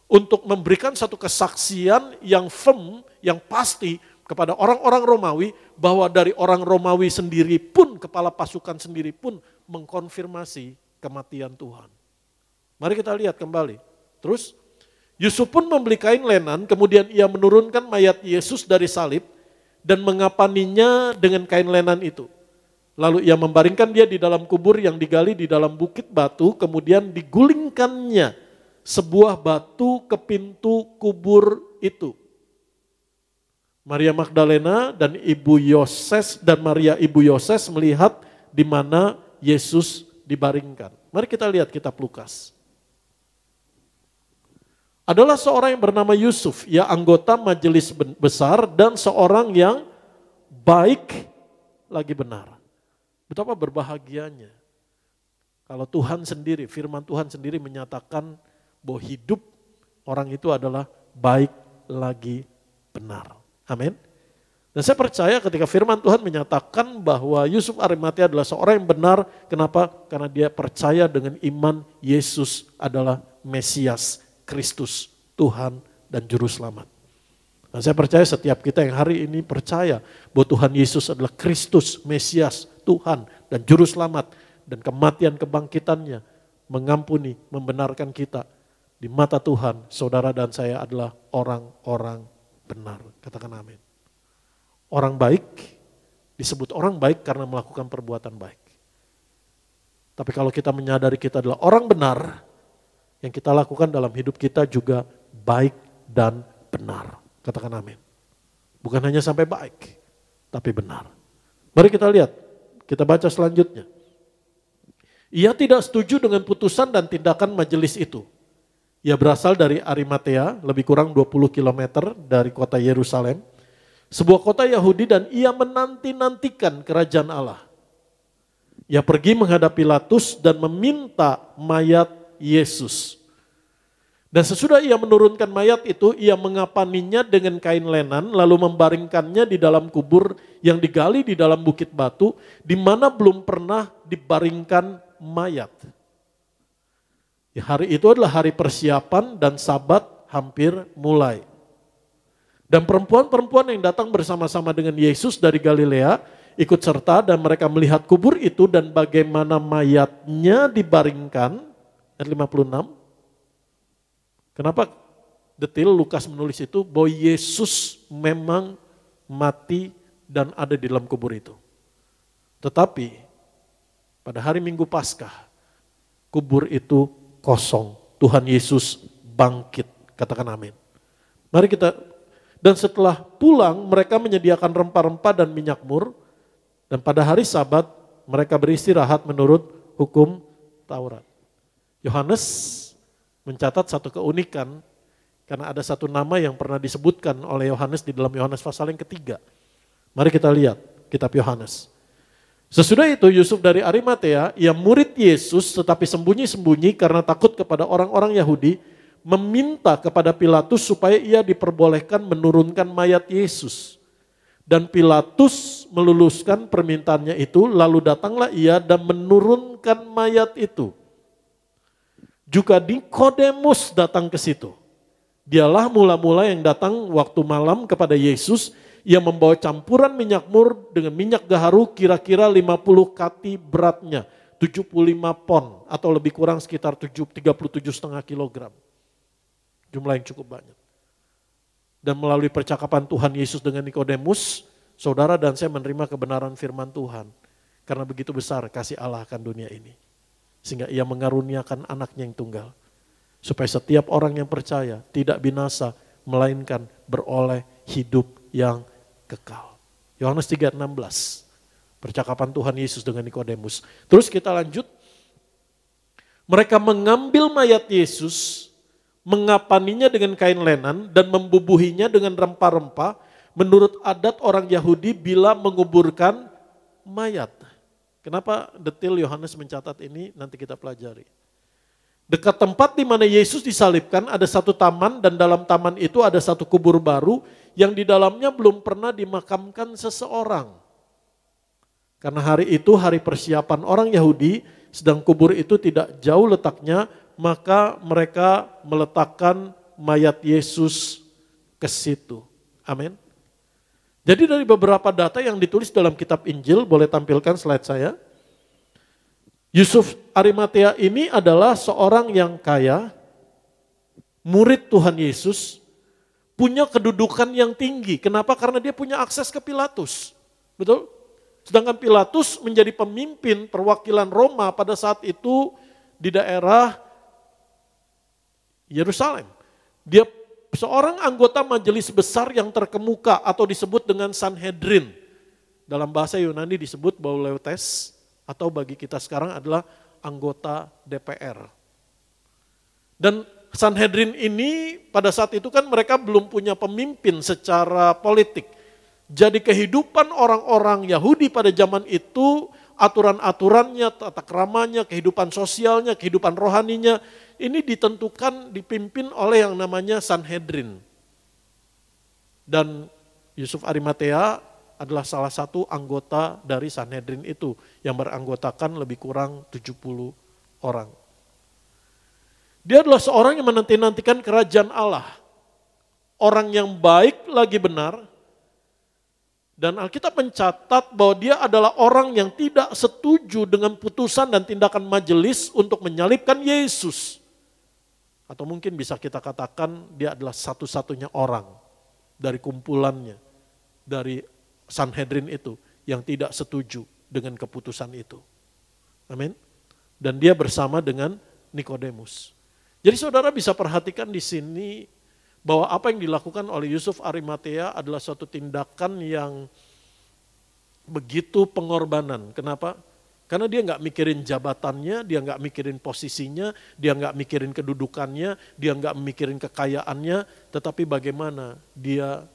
Untuk memberikan satu kesaksian yang firm, yang pasti kepada orang-orang Romawi, bahwa dari orang Romawi sendiri pun, kepala pasukan sendiri pun mengkonfirmasi kematian Tuhan. Mari kita lihat kembali. Terus, Yusuf pun membeli kain lenan, kemudian ia menurunkan mayat Yesus dari salib, dan mengapaninya dengan kain lenan itu. Lalu ia membaringkan dia di dalam kubur yang digali di dalam bukit batu, kemudian digulingkannya sebuah batu ke pintu kubur itu. Maria Magdalena dan ibu Yoses dan Maria ibu Yoses melihat di mana Yesus dibaringkan. Mari kita lihat kitab Lukas. Adalah seorang yang bernama Yusuf, ia anggota majelis besar dan seorang yang baik lagi benar. Betapa berbahagianya kalau Tuhan sendiri, firman Tuhan sendiri menyatakan bahwa hidup orang itu adalah baik lagi benar. Amin. Dan saya percaya ketika firman Tuhan menyatakan bahwa Yusuf Arimatea adalah seorang yang benar. Kenapa? Karena dia percaya dengan iman Yesus adalah Mesias, Kristus, Tuhan dan Juru Selamat. Dan saya percaya setiap kita yang hari ini percaya bahwa Tuhan Yesus adalah Kristus, Mesias, Tuhan dan Juru Selamat. Dan kematian kebangkitannya mengampuni, membenarkan kita. Di mata Tuhan, saudara dan saya adalah orang-orang benar. Katakan amin. Orang baik disebut orang baik karena melakukan perbuatan baik. Tapi kalau kita menyadari kita adalah orang benar, yang kita lakukan dalam hidup kita juga baik dan benar. Katakan amin. Bukan hanya sampai baik, tapi benar. Mari kita lihat, kita baca selanjutnya. Ia tidak setuju dengan putusan dan tindakan majelis itu. Ia berasal dari Arimatea, lebih kurang 20 km dari kota Yerusalem, sebuah kota Yahudi, dan ia menanti-nantikan kerajaan Allah. Ia pergi menghadap Pilatus dan meminta mayat Yesus. Dan sesudah ia menurunkan mayat itu, ia mengapaninya dengan kain lenan, lalu membaringkannya di dalam kubur yang digali di dalam bukit batu, di mana belum pernah dibaringkan mayat. Ya, hari itu adalah hari persiapan dan Sabat hampir mulai. Dan perempuan-perempuan yang datang bersama-sama dengan Yesus dari Galilea ikut serta dan mereka melihat kubur itu dan bagaimana mayatnya dibaringkan. Ayat 56. Kenapa detail Lukas menulis itu? Bahwa Yesus memang mati dan ada di dalam kubur itu. Tetapi pada hari Minggu Paskah, kubur itu kosong. Tuhan Yesus bangkit. Katakan amin. Mari kita, dan setelah pulang mereka menyediakan rempah-rempah dan minyak mur. Dan pada hari Sabat mereka beristirahat menurut hukum Taurat. Yohanes mencatat satu keunikan karena ada satu nama yang pernah disebutkan oleh Yohanes di dalam Yohanes pasal yang ketiga. Mari kita lihat kitab Yohanes. Sesudah itu Yusuf dari Arimatea, ia murid Yesus tetapi sembunyi-sembunyi karena takut kepada orang-orang Yahudi, meminta kepada Pilatus supaya ia diperbolehkan menurunkan mayat Yesus. Dan Pilatus meluluskan permintaannya itu, lalu datanglah ia dan menurunkan mayat itu. Juga Nikodemus datang ke situ. Dialah mula-mula yang datang waktu malam kepada Yesus. Ia membawa campuran minyak mur dengan minyak gaharu kira-kira 50 kati beratnya. 75 pon atau lebih kurang sekitar 37,5 kilogram. Jumlah yang cukup banyak. Dan melalui percakapan Tuhan Yesus dengan Nikodemus, saudara dan saya menerima kebenaran firman Tuhan. Karena begitu besar kasih Allah akan dunia ini. Sehingga ia mengaruniakan anaknya yang tunggal. Supaya setiap orang yang percaya tidak binasa, melainkan beroleh hidup yang kekal. Yohanes 3:16. Percakapan Tuhan Yesus dengan Nikodemus. Terus kita lanjut. Mereka mengambil mayat Yesus, mengapaninya dengan kain lenan dan membubuhinya dengan rempah-rempah menurut adat orang Yahudi bila menguburkan mayat. Kenapa detail Yohanes mencatat ini? Nanti kita pelajari. Dekat tempat di mana Yesus disalibkan ada satu taman dan dalam taman itu ada satu kubur baru yang di dalamnya belum pernah dimakamkan seseorang. Karena hari itu hari persiapan orang Yahudi, sedang kubur itu tidak jauh letaknya, maka mereka meletakkan mayat Yesus ke situ. Amin. Jadi dari beberapa data yang ditulis dalam kitab Injil, boleh tampilkan slide saya. Yusuf Arimatea ini adalah seorang yang kaya, murid Tuhan Yesus, punya kedudukan yang tinggi. Kenapa? Karena dia punya akses ke Pilatus. Betul? Sedangkan Pilatus menjadi pemimpin perwakilan Roma pada saat itu di daerah Yerusalem. Dia seorang anggota majelis besar yang terkemuka atau disebut dengan Sanhedrin. Dalam bahasa Yunani disebut Bauleutes atau bagi kita sekarang adalah anggota DPR. Dan Sanhedrin ini pada saat itu kan mereka belum punya pemimpin secara politik. Jadi kehidupan orang-orang Yahudi pada zaman itu, aturan-aturannya, tata keramanya, kehidupan sosialnya, kehidupan rohaninya, ini ditentukan, dipimpin oleh yang namanya Sanhedrin. Dan Yusuf Arimatea adalah salah satu anggota dari Sanhedrin itu yang beranggotakan lebih kurang 70 orang. Dia adalah seorang yang menanti-nantikan kerajaan Allah. Orang yang baik lagi benar. Dan Alkitab mencatat bahwa dia adalah orang yang tidak setuju dengan putusan dan tindakan majelis untuk menyalibkan Yesus. Atau mungkin bisa kita katakan dia adalah satu-satunya orang dari kumpulannya, dari Sanhedrin itu yang tidak setuju dengan keputusan itu. Amin. Dan dia bersama dengan Nikodemus. Jadi saudara bisa perhatikan di sini bahwa apa yang dilakukan oleh Yusuf Arimatea adalah suatu tindakan yang begitu pengorbanan. Kenapa? Karena dia nggak mikirin jabatannya, dia nggak mikirin posisinya, dia nggak mikirin kedudukannya, dia nggak mikirin kekayaannya, tetapi bagaimana dia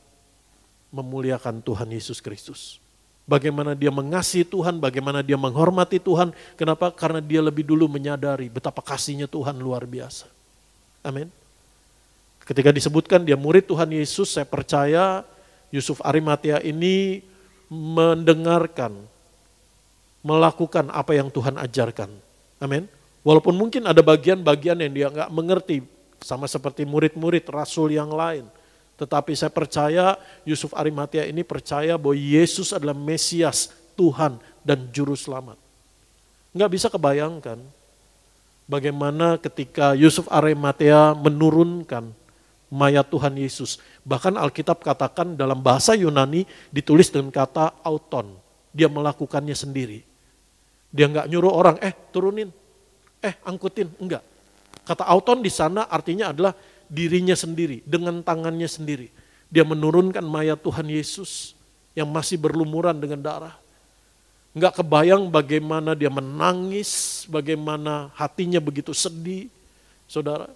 memuliakan Tuhan Yesus Kristus. Bagaimana dia mengasihi Tuhan, bagaimana dia menghormati Tuhan. Kenapa? Karena dia lebih dulu menyadari betapa kasihnya Tuhan luar biasa. Amin. Ketika disebutkan dia murid Tuhan Yesus, saya percaya Yusuf Arimatea ini mendengarkan, melakukan apa yang Tuhan ajarkan. Amin. Walaupun mungkin ada bagian-bagian yang dia nggak mengerti, sama seperti murid-murid rasul yang lain. Tetapi saya percaya Yusuf Arimatea ini percaya bahwa Yesus adalah Mesias, Tuhan dan Juru Selamat. Nggak bisa kebayangkan bagaimana ketika Yusuf Arimatea menurunkan mayat Tuhan Yesus. Bahkan Alkitab katakan dalam bahasa Yunani ditulis dengan kata auton. Dia melakukannya sendiri. Dia nggak nyuruh orang, turunin, angkutin, enggak. Kata auton di sana artinya adalah dirinya sendiri, dengan tangannya sendiri. Dia menurunkan mayat Tuhan Yesus yang masih berlumuran dengan darah. Enggak kebayang bagaimana dia menangis, bagaimana hatinya begitu sedih. Saudara,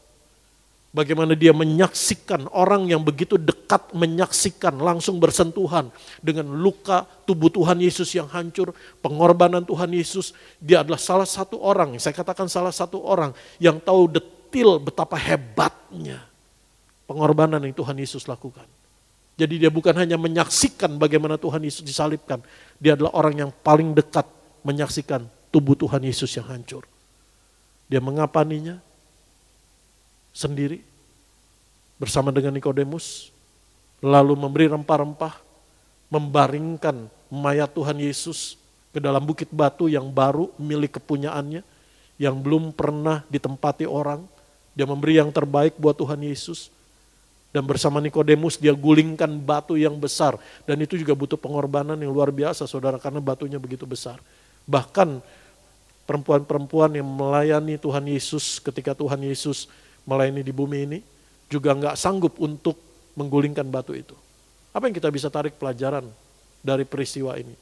bagaimana dia menyaksikan orang yang begitu dekat, menyaksikan langsung bersentuhan dengan luka tubuh Tuhan Yesus yang hancur, pengorbanan Tuhan Yesus. Dia adalah salah satu orang, saya katakan salah satu orang yang tahu detil betapa hebatnya pengorbanan yang Tuhan Yesus lakukan. Jadi dia bukan hanya menyaksikan bagaimana Tuhan Yesus disalibkan, dia adalah orang yang paling dekat menyaksikan tubuh Tuhan Yesus yang hancur. Dia mengapaninya sendiri bersama dengan Nikodemus, lalu memberi rempah-rempah, membaringkan mayat Tuhan Yesus ke dalam bukit batu yang baru milik kepunyaannya, yang belum pernah ditempati orang. Dia memberi yang terbaik buat Tuhan Yesus. Dan bersama Nikodemus dia gulingkan batu yang besar. Dan itu juga butuh pengorbanan yang luar biasa saudara, karena batunya begitu besar. Bahkan perempuan-perempuan yang melayani Tuhan Yesus ketika Tuhan Yesus melayani di bumi ini juga nggak sanggup untuk menggulingkan batu itu. Apa yang kita bisa tarik pelajaran dari peristiwa ini?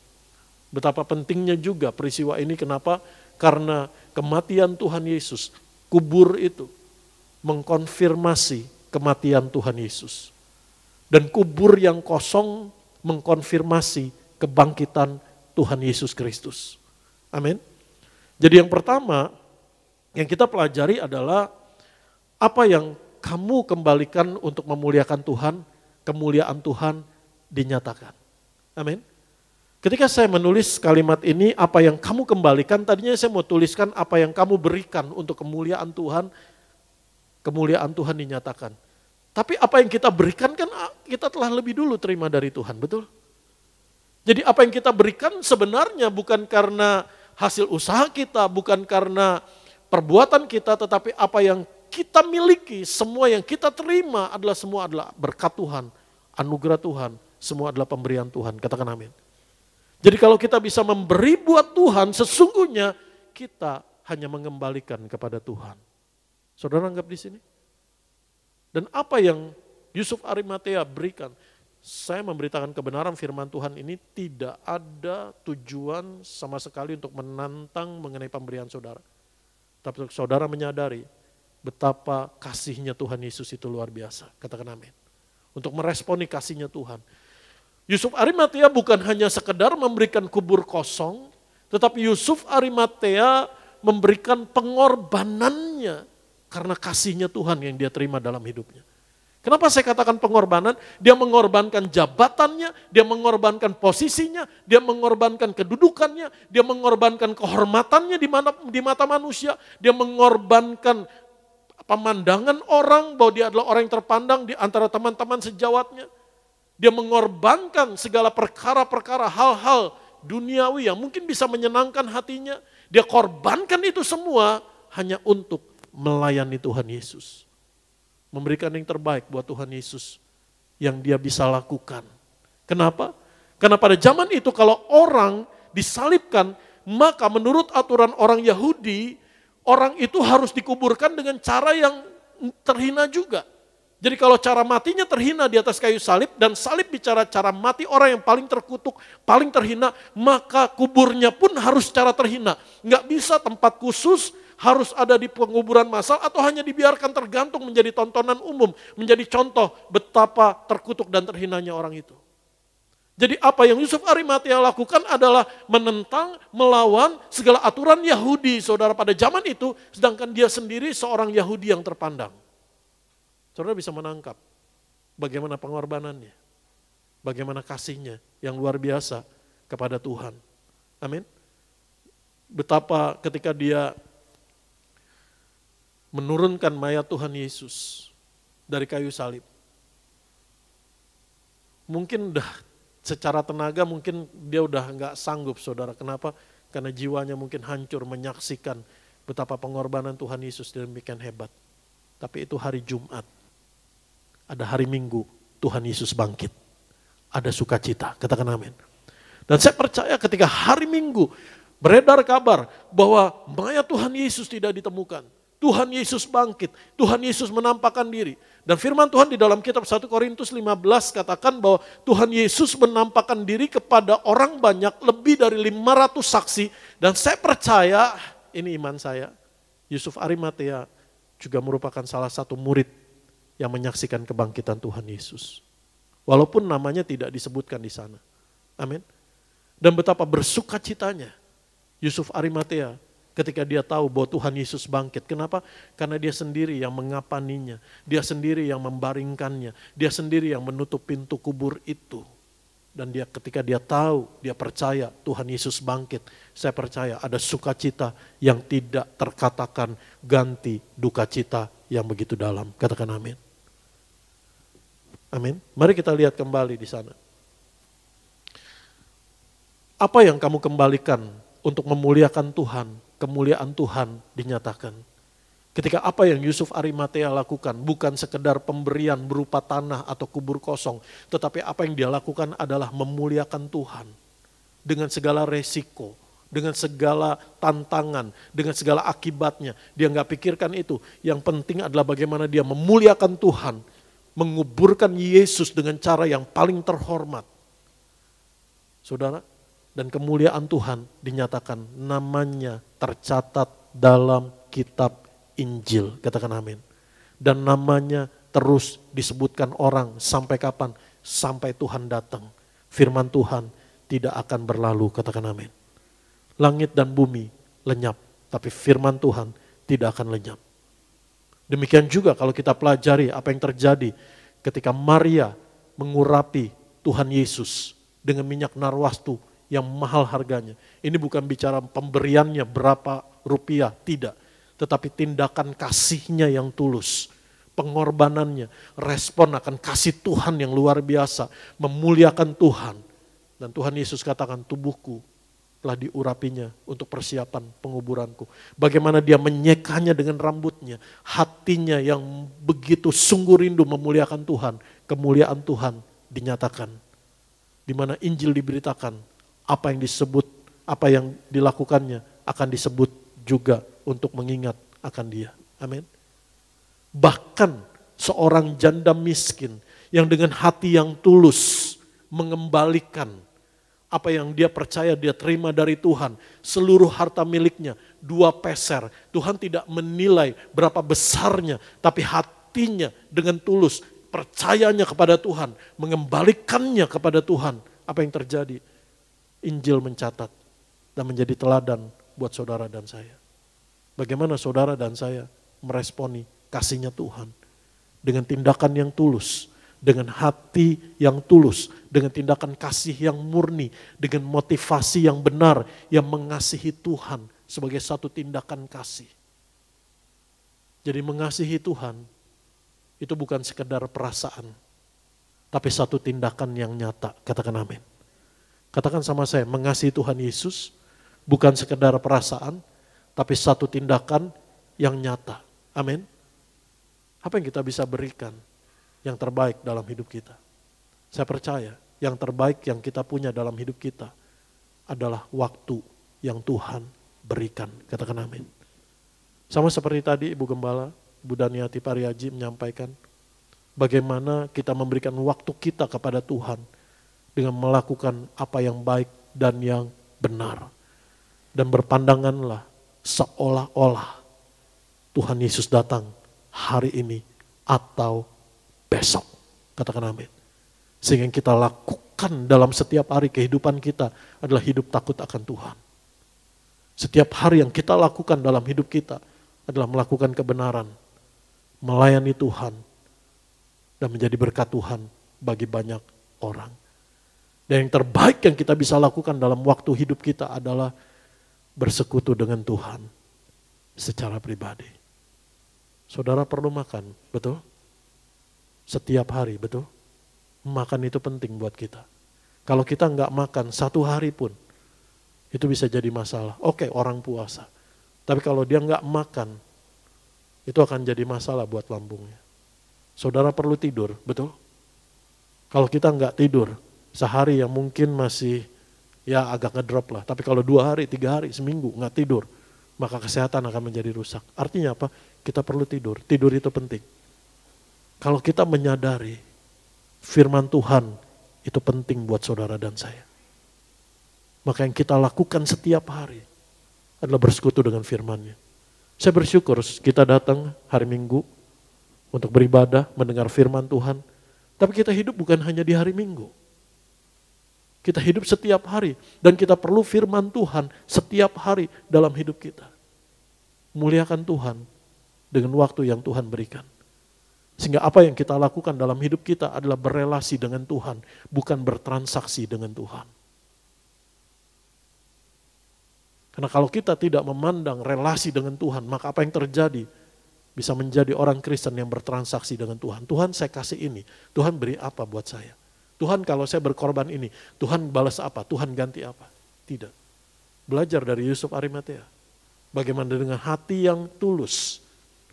Betapa pentingnya juga peristiwa ini, kenapa? Karena kematian Tuhan Yesus, kubur itu mengkonfirmasi kematian Tuhan Yesus. Dan kubur yang kosong mengkonfirmasi kebangkitan Tuhan Yesus Kristus. Amin. Jadi yang pertama yang kita pelajari adalah apa yang kamu kembalikan untuk memuliakan Tuhan, kemuliaan Tuhan dinyatakan. Amin. Ketika saya menulis kalimat ini, apa yang kamu kembalikan, tadinya saya mau tuliskan apa yang kamu berikan untuk kemuliaan Tuhan dinyatakan. Tapi apa yang kita berikan kan kita telah lebih dulu terima dari Tuhan, betul? Jadi apa yang kita berikan sebenarnya bukan karena hasil usaha kita, bukan karena perbuatan kita, tetapi apa yang kita miliki, semua yang kita terima adalah semua adalah berkat Tuhan, anugerah Tuhan, semua adalah pemberian Tuhan. Katakan amin. Jadi kalau kita bisa memberi buat Tuhan, sesungguhnya kita hanya mengembalikan kepada Tuhan. Saudara anggap di sini? Dan apa yang Yusuf Arimatea berikan? Saya memberitakan kebenaran firman Tuhan ini tidak ada tujuan sama sekali untuk menantang mengenai pemberian saudara. Tapi saudara menyadari betapa kasihnya Tuhan Yesus itu luar biasa. Katakan amin. Untuk meresponi kasihnya Tuhan. Yusuf Arimatea bukan hanya sekedar memberikan kubur kosong, tetapi Yusuf Arimatea memberikan pengorbanannya karena kasihnya Tuhan yang dia terima dalam hidupnya. Kenapa saya katakan pengorbanan? Dia mengorbankan jabatannya, dia mengorbankan posisinya, dia mengorbankan kedudukannya, dia mengorbankan kehormatannya di mata manusia, dia mengorbankan pemandangan orang bahwa dia adalah orang yang terpandang di antara teman-teman sejawatnya. Dia mengorbankan segala perkara-perkara, hal-hal duniawi yang mungkin bisa menyenangkan hatinya. Dia korbankan itu semua hanya untuk melayani Tuhan Yesus. Memberikan yang terbaik buat Tuhan Yesus yang dia bisa lakukan. Kenapa? Karena pada zaman itu kalau orang disalibkan, maka menurut aturan orang Yahudi, orang itu harus dikuburkan dengan cara yang terhina juga. Jadi kalau cara matinya terhina di atas kayu salib, dan salib bicara cara mati orang yang paling terkutuk, paling terhina, maka kuburnya pun harus cara terhina. Nggak bisa tempat khusus, harus ada di penguburan massal atau hanya dibiarkan tergantung menjadi tontonan umum, menjadi contoh betapa terkutuk dan terhinanya orang itu. Jadi apa yang Yusuf Arimatea lakukan adalah menentang, melawan segala aturan Yahudi, saudara, pada zaman itu, sedangkan dia sendiri seorang Yahudi yang terpandang. Saudara bisa menangkap bagaimana pengorbanannya, bagaimana kasihnya yang luar biasa kepada Tuhan. Amin. Betapa ketika dia menurunkan mayat Tuhan Yesus dari kayu salib. Mungkin udah secara tenaga mungkin dia udah nggak sanggup, saudara. Kenapa? Karena jiwanya mungkin hancur menyaksikan betapa pengorbanan Tuhan Yesus demikian hebat. Tapi itu hari Jumat. Ada hari Minggu Tuhan Yesus bangkit. Ada sukacita, katakan amin. Dan saya percaya ketika hari Minggu beredar kabar bahwa mayat Tuhan Yesus tidak ditemukan. Tuhan Yesus bangkit, Tuhan Yesus menampakkan diri. Dan firman Tuhan di dalam kitab 1 Korintus 15 katakan bahwa Tuhan Yesus menampakkan diri kepada orang banyak, lebih dari 500 saksi. Dan saya percaya, ini iman saya, Yusuf Arimatea juga merupakan salah satu murid yang menyaksikan kebangkitan Tuhan Yesus. Walaupun namanya tidak disebutkan di sana. Amin. Dan betapa bersukacitanya Yusuf Arimatea ketika dia tahu bahwa Tuhan Yesus bangkit. Kenapa? Karena dia sendiri yang mengapaninya. Dia sendiri yang membaringkannya. Dia sendiri yang menutup pintu kubur itu. Dan dia ketika dia tahu, dia percaya Tuhan Yesus bangkit. Saya percaya ada sukacita yang tidak terkatakan ganti duka cita yang begitu dalam. Katakan amin. Amin. Mari kita lihat kembali di sana. Apa yang kamu kembalikan untuk memuliakan Tuhan? Kemuliaan Tuhan dinyatakan. Ketika apa yang Yusuf Arimatea lakukan bukan sekedar pemberian berupa tanah atau kubur kosong, tetapi apa yang dia lakukan adalah memuliakan Tuhan. Dengan segala resiko, dengan segala tantangan, dengan segala akibatnya. Dia nggak pikirkan itu. Yang penting adalah bagaimana dia memuliakan Tuhan, menguburkan Yesus dengan cara yang paling terhormat. Saudara, dan kemuliaan Tuhan dinyatakan, namanya tercatat dalam kitab Injil. Katakan amin. Dan namanya terus disebutkan orang sampai kapan? Sampai Tuhan datang. Firman Tuhan tidak akan berlalu. Katakan amin. Langit dan bumi lenyap, tapi firman Tuhan tidak akan lenyap. Demikian juga kalau kita pelajari apa yang terjadi ketika Maria mengurapi Tuhan Yesus dengan minyak narwastu yang mahal harganya. Ini bukan bicara pemberiannya berapa rupiah, tidak. Tetapi tindakan kasihnya yang tulus. Pengorbanannya, respon akan kasih Tuhan yang luar biasa. Memuliakan Tuhan. Dan Tuhan Yesus katakan, tubuhku telah diurapinya untuk persiapan penguburanku. Bagaimana dia menyekanya dengan rambutnya, hatinya yang begitu sungguh rindu memuliakan Tuhan, kemuliaan Tuhan dinyatakan. Di mana Injil diberitakan, apa yang disebut, apa yang dilakukannya akan disebut juga untuk mengingat akan dia. Amin. Bahkan seorang janda miskin yang dengan hati yang tulus mengembalikan apa yang dia percaya dia terima dari Tuhan, seluruh harta miliknya, 2 peser. Tuhan tidak menilai berapa besarnya, tapi hatinya dengan tulus, percayanya kepada Tuhan, mengembalikannya kepada Tuhan. Apa yang terjadi? Injil mencatat dan menjadi teladan buat saudara dan saya. Bagaimana saudara dan saya meresponi kasihnya Tuhan dengan tindakan yang tulus, dengan hati yang tulus, dengan tindakan kasih yang murni, dengan motivasi yang benar, yang mengasihi Tuhan sebagai satu tindakan kasih. Jadi mengasihi Tuhan itu bukan sekedar perasaan, tapi satu tindakan yang nyata. Katakan amin. Katakan sama saya, mengasihi Tuhan Yesus bukan sekedar perasaan, tapi satu tindakan yang nyata. Amin. Apa yang kita bisa berikan yang terbaik dalam hidup kita? Saya percaya yang terbaik yang kita punya dalam hidup kita adalah waktu yang Tuhan berikan. Katakan amin. Sama seperti tadi Ibu Gembala, Ibu Daniati Pariaji menyampaikan bagaimana kita memberikan waktu kita kepada Tuhan dengan melakukan apa yang baik dan yang benar. Dan berpandanganlah seolah-olah Tuhan Yesus datang hari ini atau besok. Katakan amin. Sehingga yang kita lakukan dalam setiap hari kehidupan kita adalah hidup takut akan Tuhan. Setiap hari yang kita lakukan dalam hidup kita adalah melakukan kebenaran, melayani Tuhan, dan menjadi berkat Tuhan bagi banyak orang. Dan yang terbaik yang kita bisa lakukan dalam waktu hidup kita adalah bersekutu dengan Tuhan secara pribadi. Saudara perlu makan, betul? Setiap hari, betul? Makan itu penting buat kita. Kalau kita nggak makan 1 hari pun, itu bisa jadi masalah. Oke, orang puasa. Tapi kalau dia nggak makan, itu akan jadi masalah buat lambungnya. Saudara perlu tidur, betul? Kalau kita nggak tidur, sehari yang mungkin masih ya agak ngedrop lah. Tapi kalau 2 hari, 3 hari, seminggu nggak tidur, maka kesehatan akan menjadi rusak. Artinya apa? Kita perlu tidur. Tidur itu penting. Kalau kita menyadari firman Tuhan itu penting buat saudara dan saya, maka yang kita lakukan setiap hari adalah bersekutu dengan firman-Nya. Saya bersyukur kita datang hari Minggu untuk beribadah, mendengar firman Tuhan. Tapi kita hidup bukan hanya di hari Minggu. Kita hidup setiap hari dan kita perlu firman Tuhan setiap hari dalam hidup kita. Muliakan Tuhan dengan waktu yang Tuhan berikan. Sehingga apa yang kita lakukan dalam hidup kita adalah berelasi dengan Tuhan, bukan bertransaksi dengan Tuhan. Karena kalau kita tidak memandang relasi dengan Tuhan, maka apa yang terjadi? Bisa menjadi orang Kristen yang bertransaksi dengan Tuhan. Tuhan, saya kasih ini, Tuhan beri apa buat saya? Tuhan, kalau saya berkorban ini, Tuhan balas apa? Tuhan ganti apa? Tidak. Belajar dari Yusuf Arimatea. Bagaimana dengan hati yang tulus,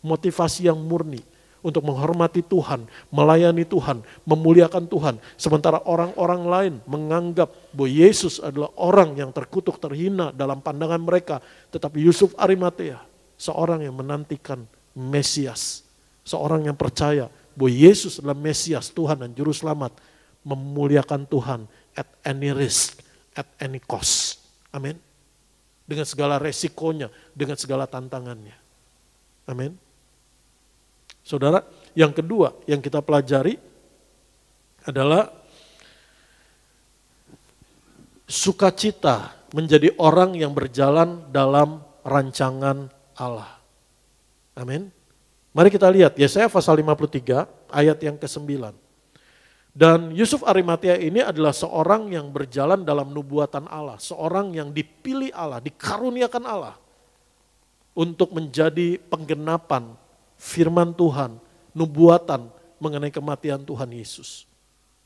motivasi yang murni untuk menghormati Tuhan, melayani Tuhan, memuliakan Tuhan. Sementara orang-orang lain menganggap bahwa Yesus adalah orang yang terkutuk, terhina dalam pandangan mereka. Tetapi Yusuf Arimatea, seorang yang menantikan Mesias, seorang yang percaya bahwa Yesus adalah Mesias, Tuhan dan Juru Selamat, memuliakan Tuhan at any risk, at any cost. Amin. Dengan segala resikonya, dengan segala tantangannya. Amin. Saudara, yang kedua yang kita pelajari adalah sukacita menjadi orang yang berjalan dalam rancangan Allah. Amin. Mari kita lihat Yesaya pasal 53 ayat yang ke-9. Dan Yusuf Arimatea ini adalah seorang yang berjalan dalam nubuatan Allah. Seorang yang dipilih Allah, dikaruniakan Allah. Untuk menjadi penggenapan firman Tuhan, nubuatan mengenai kematian Tuhan Yesus.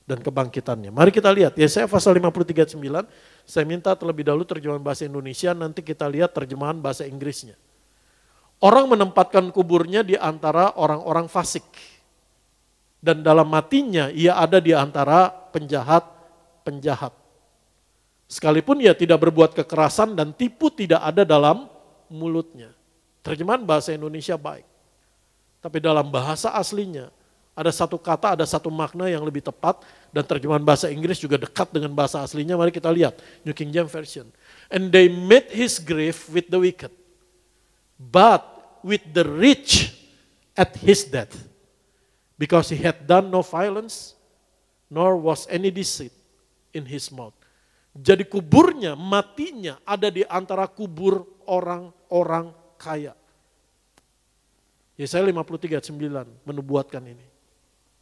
Dan kebangkitannya. Mari kita lihat Yesaya pasal 53 ayat 9. Saya minta terlebih dahulu terjemahan bahasa Indonesia, nanti kita lihat terjemahan bahasa Inggrisnya. Orang menempatkan kuburnya di antara orang-orang fasik. Dan dalam matinya ia ada di antara penjahat-penjahat. Sekalipun ia tidak berbuat kekerasan dan tipu tidak ada dalam mulutnya. Terjemahan bahasa Indonesia baik. Tapi dalam bahasa aslinya, ada satu kata, ada satu makna yang lebih tepat, dan terjemahan bahasa Inggris juga dekat dengan bahasa aslinya. Mari kita lihat, New King James Version. And they made his grave with the wicked, but with the rich at his death, because he had done no violence, nor was any deceit in his mouth. Jadi kuburnya, matinya ada di antara kubur orang-orang kaya. Yesaya 53 ayat 9 menubuatkan ini.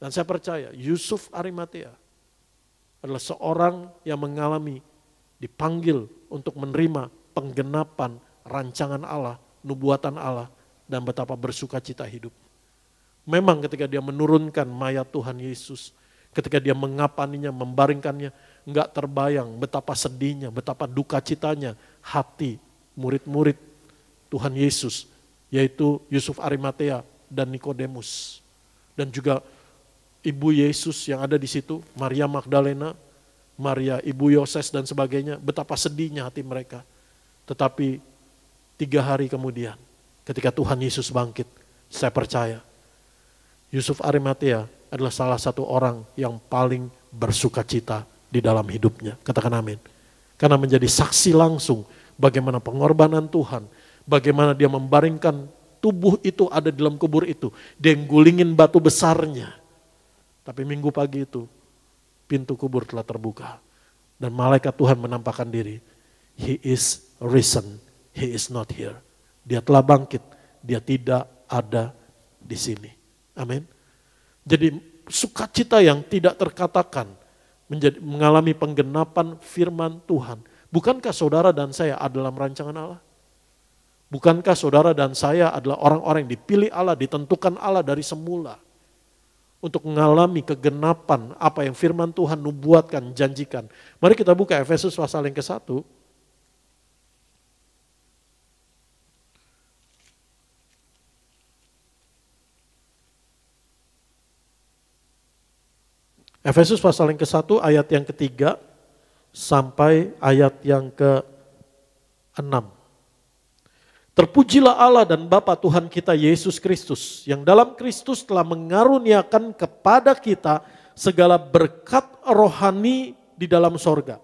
Dan saya percaya Yusuf Arimatea adalah seorang yang mengalami dipanggil untuk menerima penggenapan rancangan Allah, nubuatan Allah, dan betapa bersukacita hidup. Memang ketika dia menurunkan mayat Tuhan Yesus, ketika dia mengapaninya, membaringkannya, enggak terbayang betapa sedihnya, betapa duka citanya hati murid-murid Tuhan Yesus, yaitu Yusuf Arimatea dan Nikodemus. Dan juga ibu Yesus yang ada di situ, Maria Magdalena, Maria ibu Yoses dan sebagainya, betapa sedihnya hati mereka. Tetapi 3 hari kemudian, ketika Tuhan Yesus bangkit, saya percaya Yusuf Arimatea adalah salah satu orang yang paling bersukacita di dalam hidupnya. Katakan amin. Karena menjadi saksi langsung bagaimana pengorbanan Tuhan, bagaimana dia membaringkan tubuh itu ada di dalam kubur itu. Dia gulingin batu besarnya. Tapi minggu pagi itu pintu kubur telah terbuka. Dan malaikat Tuhan menampakkan diri. He is risen, he is not here. Dia telah bangkit, dia tidak ada di sini. Amin. Jadi sukacita yang tidak terkatakan mengalami penggenapan firman Tuhan. Bukankah saudara dan saya ada dalam rancangan Allah? Bukankah saudara dan saya adalah orang-orang yang dipilih Allah, ditentukan Allah dari semula untuk mengalami kegenapan apa yang firman Tuhan nubuatkan, janjikan. Mari kita buka Efesus pasal yang ke-1. Efesus pasal yang ke-1 ayat yang ke-3 sampai ayat yang ke-6. Terpujilah Allah dan Bapa Tuhan kita Yesus Kristus yang dalam Kristus telah mengaruniakan kepada kita segala berkat rohani di dalam sorga.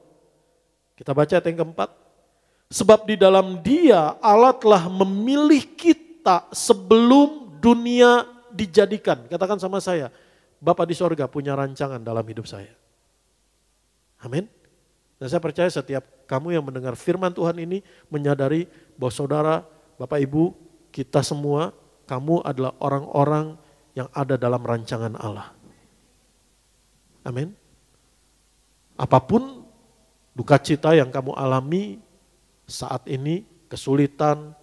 Kita baca ayat yang ke-4. Sebab di dalam Dia Allah telah memilih kita sebelum dunia dijadikan. Katakan sama saya, Bapa di sorga punya rancangan dalam hidup saya. Amin. Dan saya percaya setiap kamu yang mendengar firman Tuhan ini menyadari bahwa saudara, Bapak Ibu, kita semua, kamu adalah orang-orang yang ada dalam rancangan Allah. Amin. Apapun duka cita yang kamu alami saat ini, kesulitan,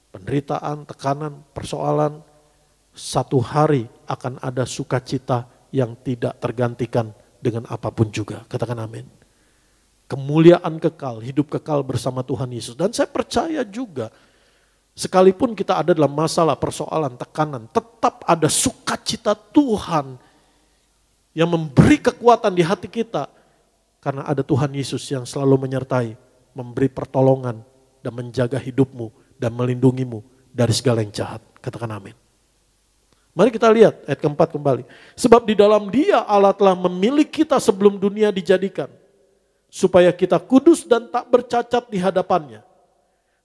penderitaan, tekanan, persoalan, satu hari akan ada sukacita yang tidak tergantikan dengan apapun juga. Katakan amin. Kemuliaan kekal, hidup kekal bersama Tuhan Yesus. Dan saya percaya juga, sekalipun kita ada dalam masalah, persoalan, tekanan, tetap ada sukacita Tuhan yang memberi kekuatan di hati kita. Karena ada Tuhan Yesus yang selalu menyertai, memberi pertolongan dan menjaga hidupmu dan melindungimu dari segala yang jahat. Katakan amin. Mari kita lihat ayat keempat kembali. Sebab di dalam Dia Allah telah memilih kita sebelum dunia dijadikan, supaya kita kudus dan tak bercacat di hadapannya.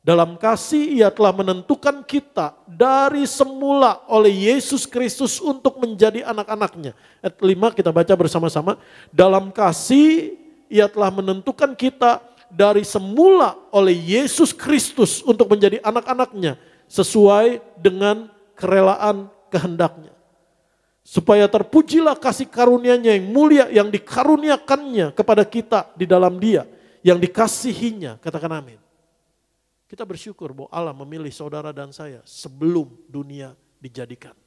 Dalam kasih Ia telah menentukan kita dari semula oleh Yesus Kristus untuk menjadi anak-anaknya. Ayat 5 kita baca bersama-sama. Dalam kasih Ia telah menentukan kita dari semula oleh Yesus Kristus untuk menjadi anak-anaknya sesuai dengan kerelaan kehendaknya. Supaya terpujilah kasih karunia-Nya yang mulia yang dikaruniakannya kepada kita di dalam Dia, yang dikasihinya. Katakan amin. Kita bersyukur bahwa Allah memilih saudara dan saya sebelum dunia dijadikan.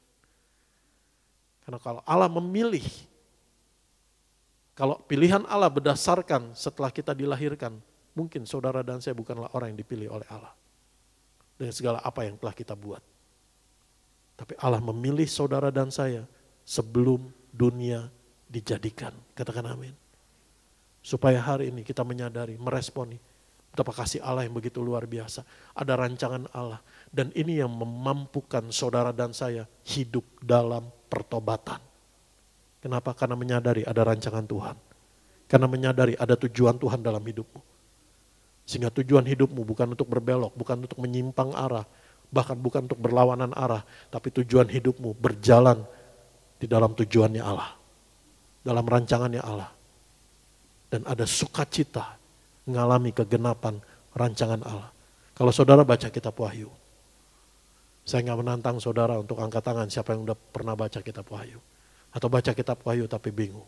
Karena kalau Allah memilih, kalau pilihan Allah berdasarkan setelah kita dilahirkan, mungkin saudara dan saya bukanlah orang yang dipilih oleh Allah. Dengan segala apa yang telah kita buat. Tapi Allah memilih saudara dan saya sebelum dunia dijadikan. Katakan amin. Supaya hari ini kita menyadari, meresponi betapa kasih Allah yang begitu luar biasa. Ada rancangan Allah. Dan ini yang memampukan saudara dan saya hidup dalam pertobatan. Kenapa? Karena menyadari ada rancangan Tuhan. Karena menyadari ada tujuan Tuhan dalam hidupmu. Sehingga tujuan hidupmu bukan untuk berbelok, bukan untuk menyimpang arah, bahkan bukan untuk berlawanan arah, tapi tujuan hidupmu berjalan di dalam tujuannya Allah. Dalam rancangannya Allah. Dan ada sukacita mengalami kegenapan rancangan Allah. Kalau saudara baca kitab Wahyu, saya nggak menantang saudara untuk angkat tangan siapa yang udah pernah baca kitab Wahyu. Atau baca kitab Wahyu tapi bingung.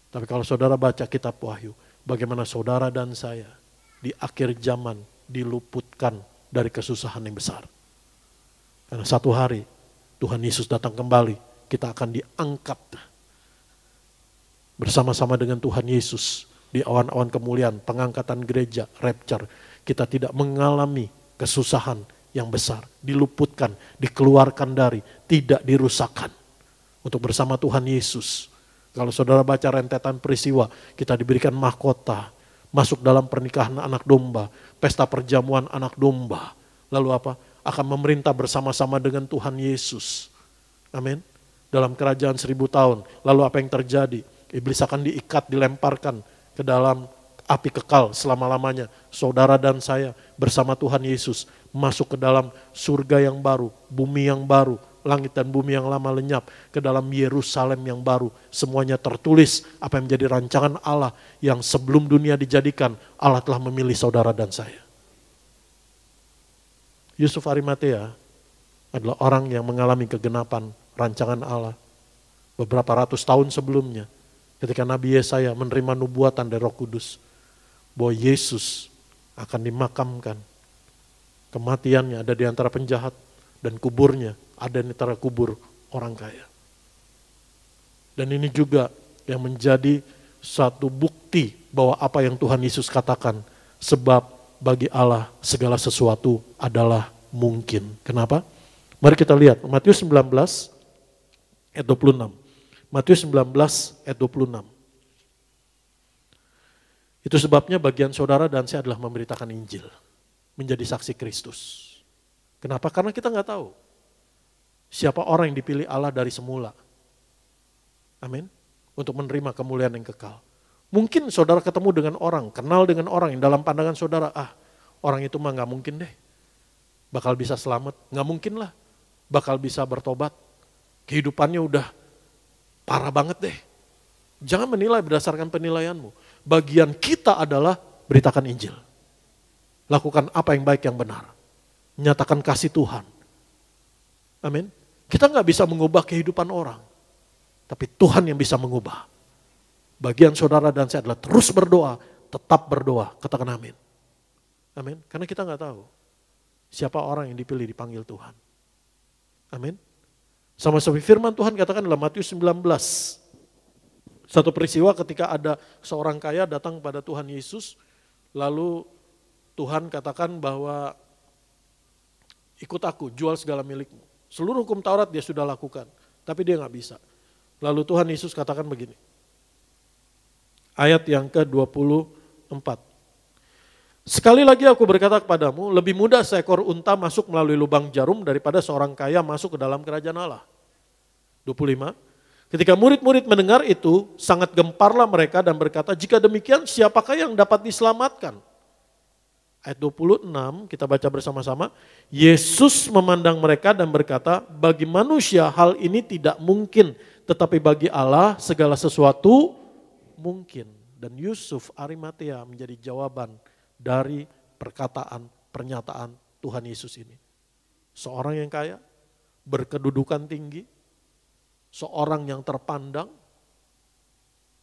Tapi kalau saudara baca kitab Wahyu, bagaimana saudara dan saya di akhir zaman diluputkan dari kesusahan yang besar. Karena satu hari Tuhan Yesus datang kembali, kita akan diangkat bersama-sama dengan Tuhan Yesus di awan-awan kemuliaan, pengangkatan gereja, rapture. Kita tidak mengalami kesusahan yang besar, diluputkan, dikeluarkan dari, tidak dirusakkan. Untuk bersama Tuhan Yesus. Kalau saudara baca rentetan peristiwa, kita diberikan mahkota, masuk dalam pernikahan anak domba, pesta perjamuan anak domba. Lalu apa? Akan memerintah bersama-sama dengan Tuhan Yesus. Amin. Dalam kerajaan 1000 tahun. Lalu apa yang terjadi? Iblis akan diikat, dilemparkan ke dalam api kekal selama-lamanya. Saudara dan saya bersama Tuhan Yesus masuk ke dalam surga yang baru, bumi yang baru, langit dan bumi yang lama lenyap, ke dalam Yerusalem yang baru. Semuanya tertulis apa yang menjadi rancangan Allah yang sebelum dunia dijadikan, Allah telah memilih saudara dan saya. Yusuf Arimatea adalah orang yang mengalami kegenapan rancangan Allah beberapa ratus tahun sebelumnya. Ketika Nabi Yesaya menerima nubuatan dari Roh Kudus bahwa Yesus akan dimakamkan. Kematiannya ada di antara penjahat dan kuburnya ada di antara kubur orang kaya. Dan ini juga yang menjadi satu bukti bahwa apa yang Tuhan Yesus katakan, sebab bagi Allah segala sesuatu adalah mungkin. Kenapa? Mari kita lihat Matius 19 ayat 26. Matius 19 ayat 26. Itu sebabnya bagian saudara dan saya adalah memberitakan Injil. Menjadi saksi Kristus. Kenapa? Karena kita nggak tahu siapa orang yang dipilih Allah dari semula. Amin. Untuk menerima kemuliaan yang kekal. Mungkin saudara ketemu dengan orang, kenal dengan orang yang dalam pandangan saudara, orang itu mah nggak mungkin deh. Bakal bisa selamat. Nggak mungkin lah. Bakal bisa bertobat. Kehidupannya udah parah banget deh. Jangan menilai berdasarkan penilaianmu. Bagian kita adalah beritakan Injil. Lakukan apa yang baik yang benar. Nyatakan kasih Tuhan. Amin. Kita nggak bisa mengubah kehidupan orang. Tapi Tuhan yang bisa mengubah. Bagian saudara dan saya adalah terus berdoa. Tetap berdoa. Katakan amin. Amin. Karena kita nggak tahu. Siapa orang yang dipilih dipanggil Tuhan. Amin. Sama seperti firman Tuhan katakan dalam Matius 19. Satu peristiwa ketika ada seorang kaya datang kepada Tuhan Yesus. Lalu Tuhan katakan bahwa ikut aku, jual segala milikmu. Seluruh hukum Taurat dia sudah lakukan. Tapi dia gak bisa. Lalu Tuhan Yesus katakan begini. Ayat yang ke-24. Sekali lagi aku berkata kepadamu, lebih mudah seekor unta masuk melalui lubang jarum daripada seorang kaya masuk ke dalam kerajaan Allah. 25. Ketika murid-murid mendengar itu, sangat gemparlah mereka dan berkata, jika demikian siapakah yang dapat diselamatkan? Ayat 26 kita baca bersama-sama. Yesus memandang mereka dan berkata, bagi manusia hal ini tidak mungkin, tetapi bagi Allah segala sesuatu mungkin. Dan Yusuf Arimatea menjadi jawaban dari perkataan, pernyataan Tuhan Yesus ini. Seorang yang kaya, berkedudukan tinggi, seorang yang terpandang,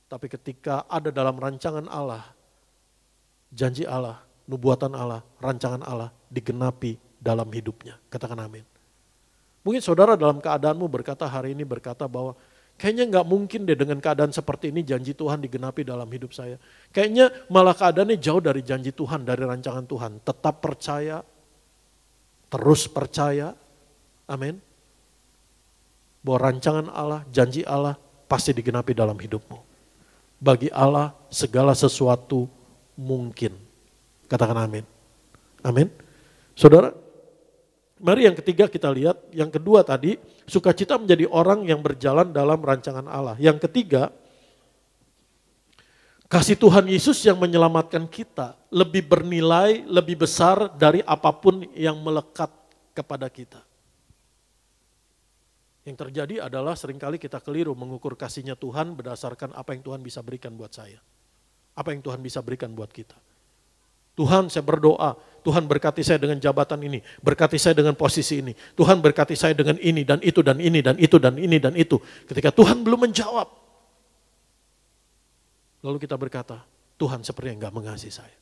tapi ketika ada dalam rancangan Allah, janji Allah, nubuatan Allah, rancangan Allah digenapi dalam hidupnya. Katakan amin. Mungkin saudara dalam keadaanmu berkata hari ini berkata bahwa Kayaknya nggak mungkin deh dengan keadaan seperti ini janji Tuhan digenapi dalam hidup saya. Kayaknya malah keadaannya jauh dari janji Tuhan, dari rancangan Tuhan. Tetap percaya, terus percaya, amin. Bahwa rancangan Allah, janji Allah pasti digenapi dalam hidupmu. Bagi Allah segala sesuatu mungkin. Katakan amin. Amin. Saudara, mari yang ketiga kita lihat, yang kedua tadi, sukacita menjadi orang yang berjalan dalam rancangan Allah. Yang ketiga, kasih Tuhan Yesus yang menyelamatkan kita lebih bernilai, lebih besar dari apapun yang melekat kepada kita. Yang terjadi adalah seringkali kita keliru mengukur kasihnya Tuhan berdasarkan apa yang Tuhan bisa berikan buat saya. Apa yang Tuhan bisa berikan buat kita. Tuhan, saya berdoa, Tuhan berkati saya dengan jabatan ini, berkati saya dengan posisi ini. Tuhan berkati saya dengan ini dan itu dan ini dan itu dan ini dan itu. Ketika Tuhan belum menjawab, lalu kita berkata, Tuhan seperti yang gak mengasihi saya.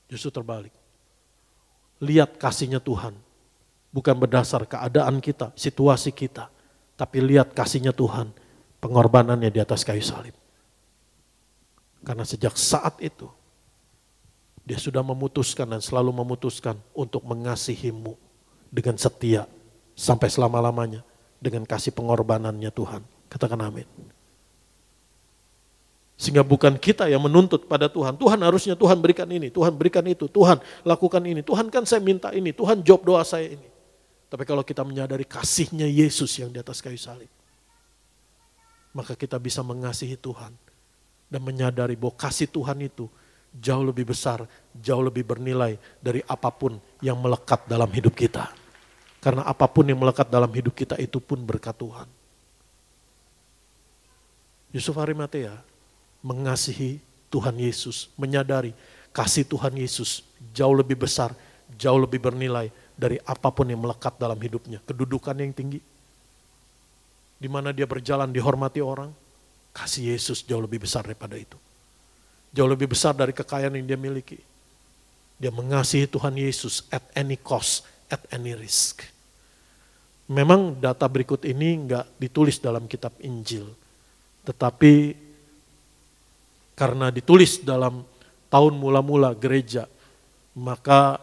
Justru terbalik. Lihat kasihnya Tuhan, bukan berdasar keadaan kita, situasi kita, tapi lihat kasihnya Tuhan, pengorbanannya di atas kayu salib. Karena sejak saat itu, Dia sudah memutuskan dan selalu memutuskan untuk mengasihimu dengan setia sampai selama-lamanya dengan kasih pengorbanannya Tuhan. Katakan amin. Sehingga bukan kita yang menuntut pada Tuhan. Tuhan harusnya Tuhan berikan ini, Tuhan berikan itu, Tuhan lakukan ini. Tuhan kan saya minta ini, Tuhan jawab doa saya ini. Tapi kalau kita menyadari kasihnya Yesus yang di atas kayu salib, maka kita bisa mengasihi Tuhan dan menyadari bahwa kasih Tuhan itu jauh lebih besar, jauh lebih bernilai dari apapun yang melekat dalam hidup kita. Karena apapun yang melekat dalam hidup kita itu pun berkat Tuhan. Yusuf Arimatea mengasihi Tuhan Yesus, menyadari kasih Tuhan Yesus jauh lebih besar, jauh lebih bernilai dari apapun yang melekat dalam hidupnya. Kedudukan yang tinggi, di mana dia berjalan dihormati orang, kasih Yesus jauh lebih besar daripada itu. Jauh lebih besar dari kekayaan yang dia miliki. Dia mengasihi Tuhan Yesus at any cost, at any risk. Memang data berikut ini enggak ditulis dalam kitab Injil. Tetapi karena ditulis dalam tahun mula-mula gereja, maka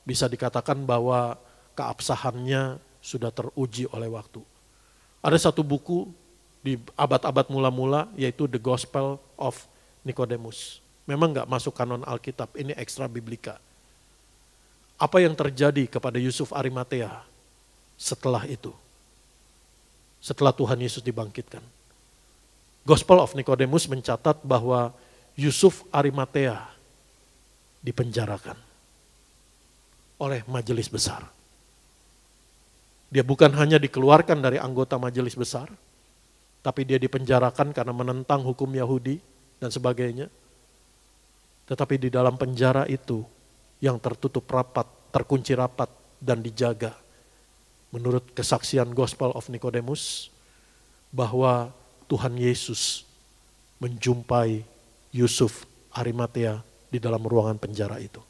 bisa dikatakan bahwa keabsahannya sudah teruji oleh waktu. Ada satu buku di abad-abad mula-mula yaitu The Gospel of Nicodemus. Memang nggak masuk kanon Alkitab, ini ekstra biblika. Apa yang terjadi kepada Yusuf Arimatea setelah itu? Setelah Tuhan Yesus dibangkitkan. Gospel of Nicodemus mencatat bahwa Yusuf Arimatea dipenjarakan oleh majelis besar. Dia bukan hanya dikeluarkan dari anggota majelis besar, tapi dia dipenjarakan karena menentang hukum Yahudi dan sebagainya. Tetapi di dalam penjara itu yang tertutup rapat, terkunci rapat dan dijaga. Menurut kesaksian Gospel of Nicodemus bahwa Tuhan Yesus menjumpai Yusuf Arimatea di dalam ruangan penjara itu.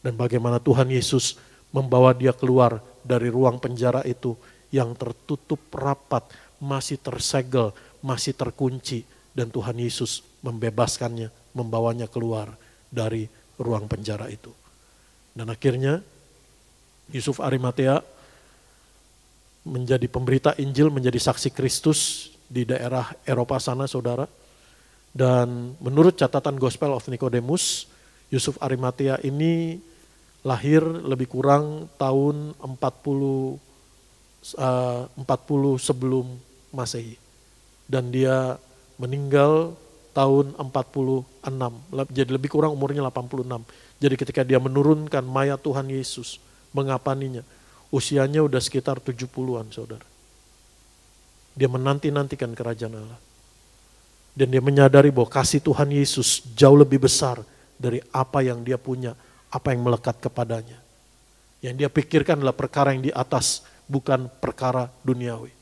Dan bagaimana Tuhan Yesus membawa dia keluar dari ruang penjara itu yang tertutup rapat, masih tersegel, masih terkunci. Dan Tuhan Yesus membebaskannya, membawanya keluar dari ruang penjara itu. Dan akhirnya Yusuf Arimatea menjadi pemberita Injil, menjadi saksi Kristus di daerah Eropa sana, saudara. Dan menurut catatan Gospel of Nicodemus, Yusuf Arimatea ini lahir lebih kurang tahun 40 sebelum Masehi. Dan dia meninggal tahun 46, jadi lebih kurang umurnya 86. Jadi ketika dia menurunkan mayat Tuhan Yesus, mengapaninya, usianya udah sekitar 70-an, saudara. Dia menanti-nantikan kerajaan Allah. Dan dia menyadari bahwa kasih Tuhan Yesus jauh lebih besar dari apa yang dia punya, apa yang melekat kepadanya. Yang dia pikirkan adalah perkara yang di atas, bukan perkara duniawi.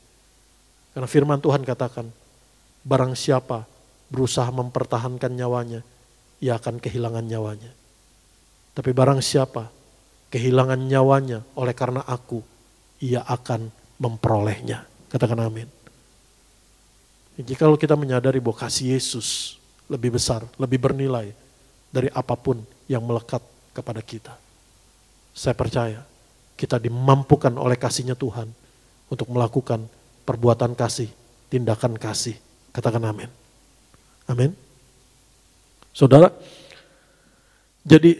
Karena firman Tuhan katakan, barang siapa berusaha mempertahankan nyawanya, ia akan kehilangan nyawanya. Tapi barang siapa kehilangan nyawanya oleh karena aku, ia akan memperolehnya. Katakan amin. Jika kita menyadari bahwa kasih Yesus lebih besar, lebih bernilai dari apapun yang melekat kepada kita. Saya percaya kita dimampukan oleh kasih-Nya Tuhan untuk melakukan perbuatan kasih, tindakan kasih. Katakan amin. Amin. Saudara, jadi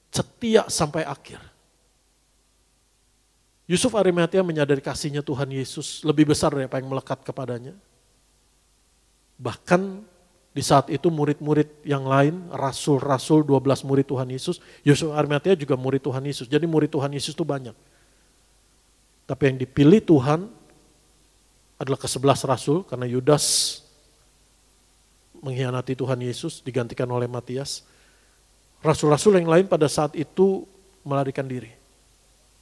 setia sampai akhir. Yusuf Arimatea menyadari kasih-Nya Tuhan Yesus lebih besar dari apa yang melekat kepadanya. Bahkan di saat itu murid-murid yang lain, rasul-rasul 12 murid Tuhan Yesus, Yusuf Arimatea juga murid Tuhan Yesus. Jadi murid Tuhan Yesus itu banyak. Tapi yang dipilih Tuhan adalah ke-11 rasul karena Yudas mengkhianati Tuhan Yesus, digantikan oleh Matias. Rasul-rasul yang lain pada saat itu melarikan diri,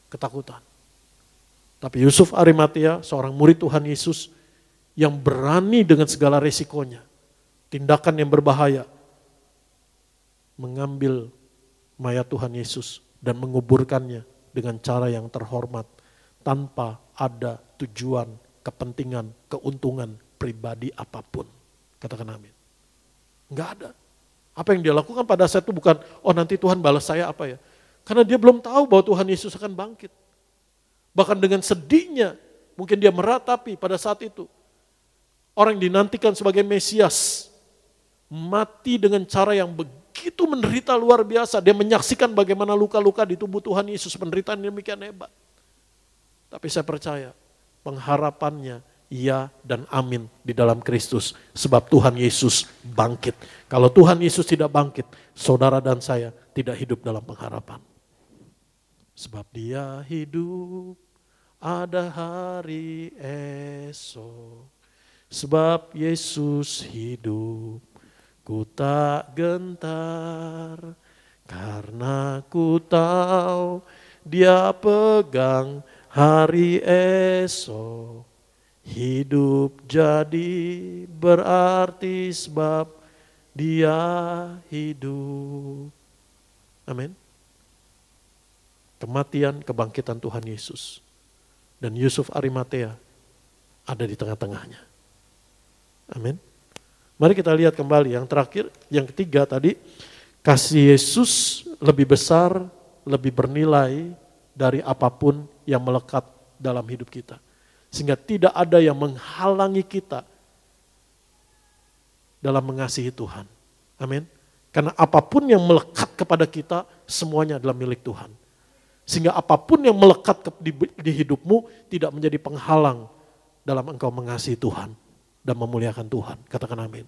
ketakutan. Tapi Yusuf Arimatea, seorang murid Tuhan Yesus yang berani dengan segala resikonya, tindakan yang berbahaya, mengambil mayat Tuhan Yesus dan menguburkannya dengan cara yang terhormat, tanpa ada tujuan, kepentingan, keuntungan pribadi apapun. Katakan amin. Enggak ada. Apa yang dia lakukan pada saat itu bukan, oh nanti Tuhan balas saya apa ya. Karena dia belum tahu bahwa Tuhan Yesus akan bangkit. Bahkan dengan sedihnya, mungkin dia meratapi pada saat itu. Orang yang dinantikan sebagai Mesias, mati dengan cara yang begitu menderita luar biasa. Dia menyaksikan bagaimana luka-luka di tubuh Tuhan Yesus, penderitaan yang demikian hebat. Tapi saya percaya, pengharapannya ya dan amin di dalam Kristus. Sebab Tuhan Yesus bangkit. Kalau Tuhan Yesus tidak bangkit, saudara dan saya tidak hidup dalam pengharapan. Sebab Dia hidup, ada hari esok. Sebab Yesus hidup, ku tak gentar. Karena ku tahu Dia pegang hari esok. Hidup jadi berarti sebab Dia hidup. Amin. Kematian, kebangkitan Tuhan Yesus. Dan Yusuf Arimatea ada di tengah-tengahnya. Amin. Mari kita lihat kembali yang terakhir, yang ketiga tadi. Kasih Yesus lebih besar, lebih bernilai dari apapun yang melekat dalam hidup kita. Sehingga tidak ada yang menghalangi kita dalam mengasihi Tuhan. Amin. Karena apapun yang melekat kepada kita, semuanya adalah milik Tuhan. Sehingga apapun yang melekat di hidupmu tidak menjadi penghalang dalam engkau mengasihi Tuhan dan memuliakan Tuhan. Katakan amin.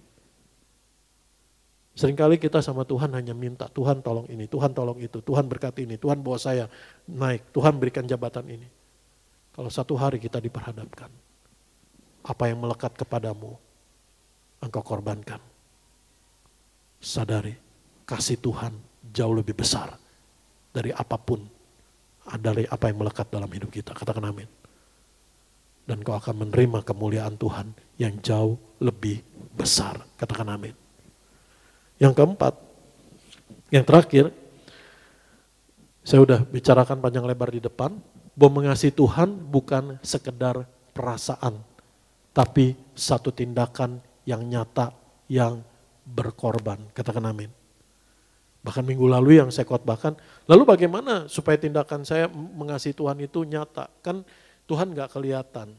Seringkali kita sama Tuhan hanya minta, Tuhan tolong ini, Tuhan tolong itu, Tuhan berkati ini, Tuhan bawa saya naik, Tuhan berikan jabatan ini. Kalau satu hari kita diperhadapkan, apa yang melekat kepadamu, engkau korbankan. Sadari, kasih Tuhan jauh lebih besar dari apapun, dari apa yang melekat dalam hidup kita. Katakan amin. Dan kau akan menerima kemuliaan Tuhan yang jauh lebih besar. Katakan amin. Yang keempat, yang terakhir, saya udah bicarakan panjang lebar di depan, bahwa mengasihi Tuhan bukan sekedar perasaan, tapi satu tindakan yang nyata, yang berkorban. Katakan amin. Bahkan minggu lalu yang saya khotbahkan, lalu bagaimana supaya tindakan saya mengasihi Tuhan itu nyata? Kan Tuhan gak kelihatan.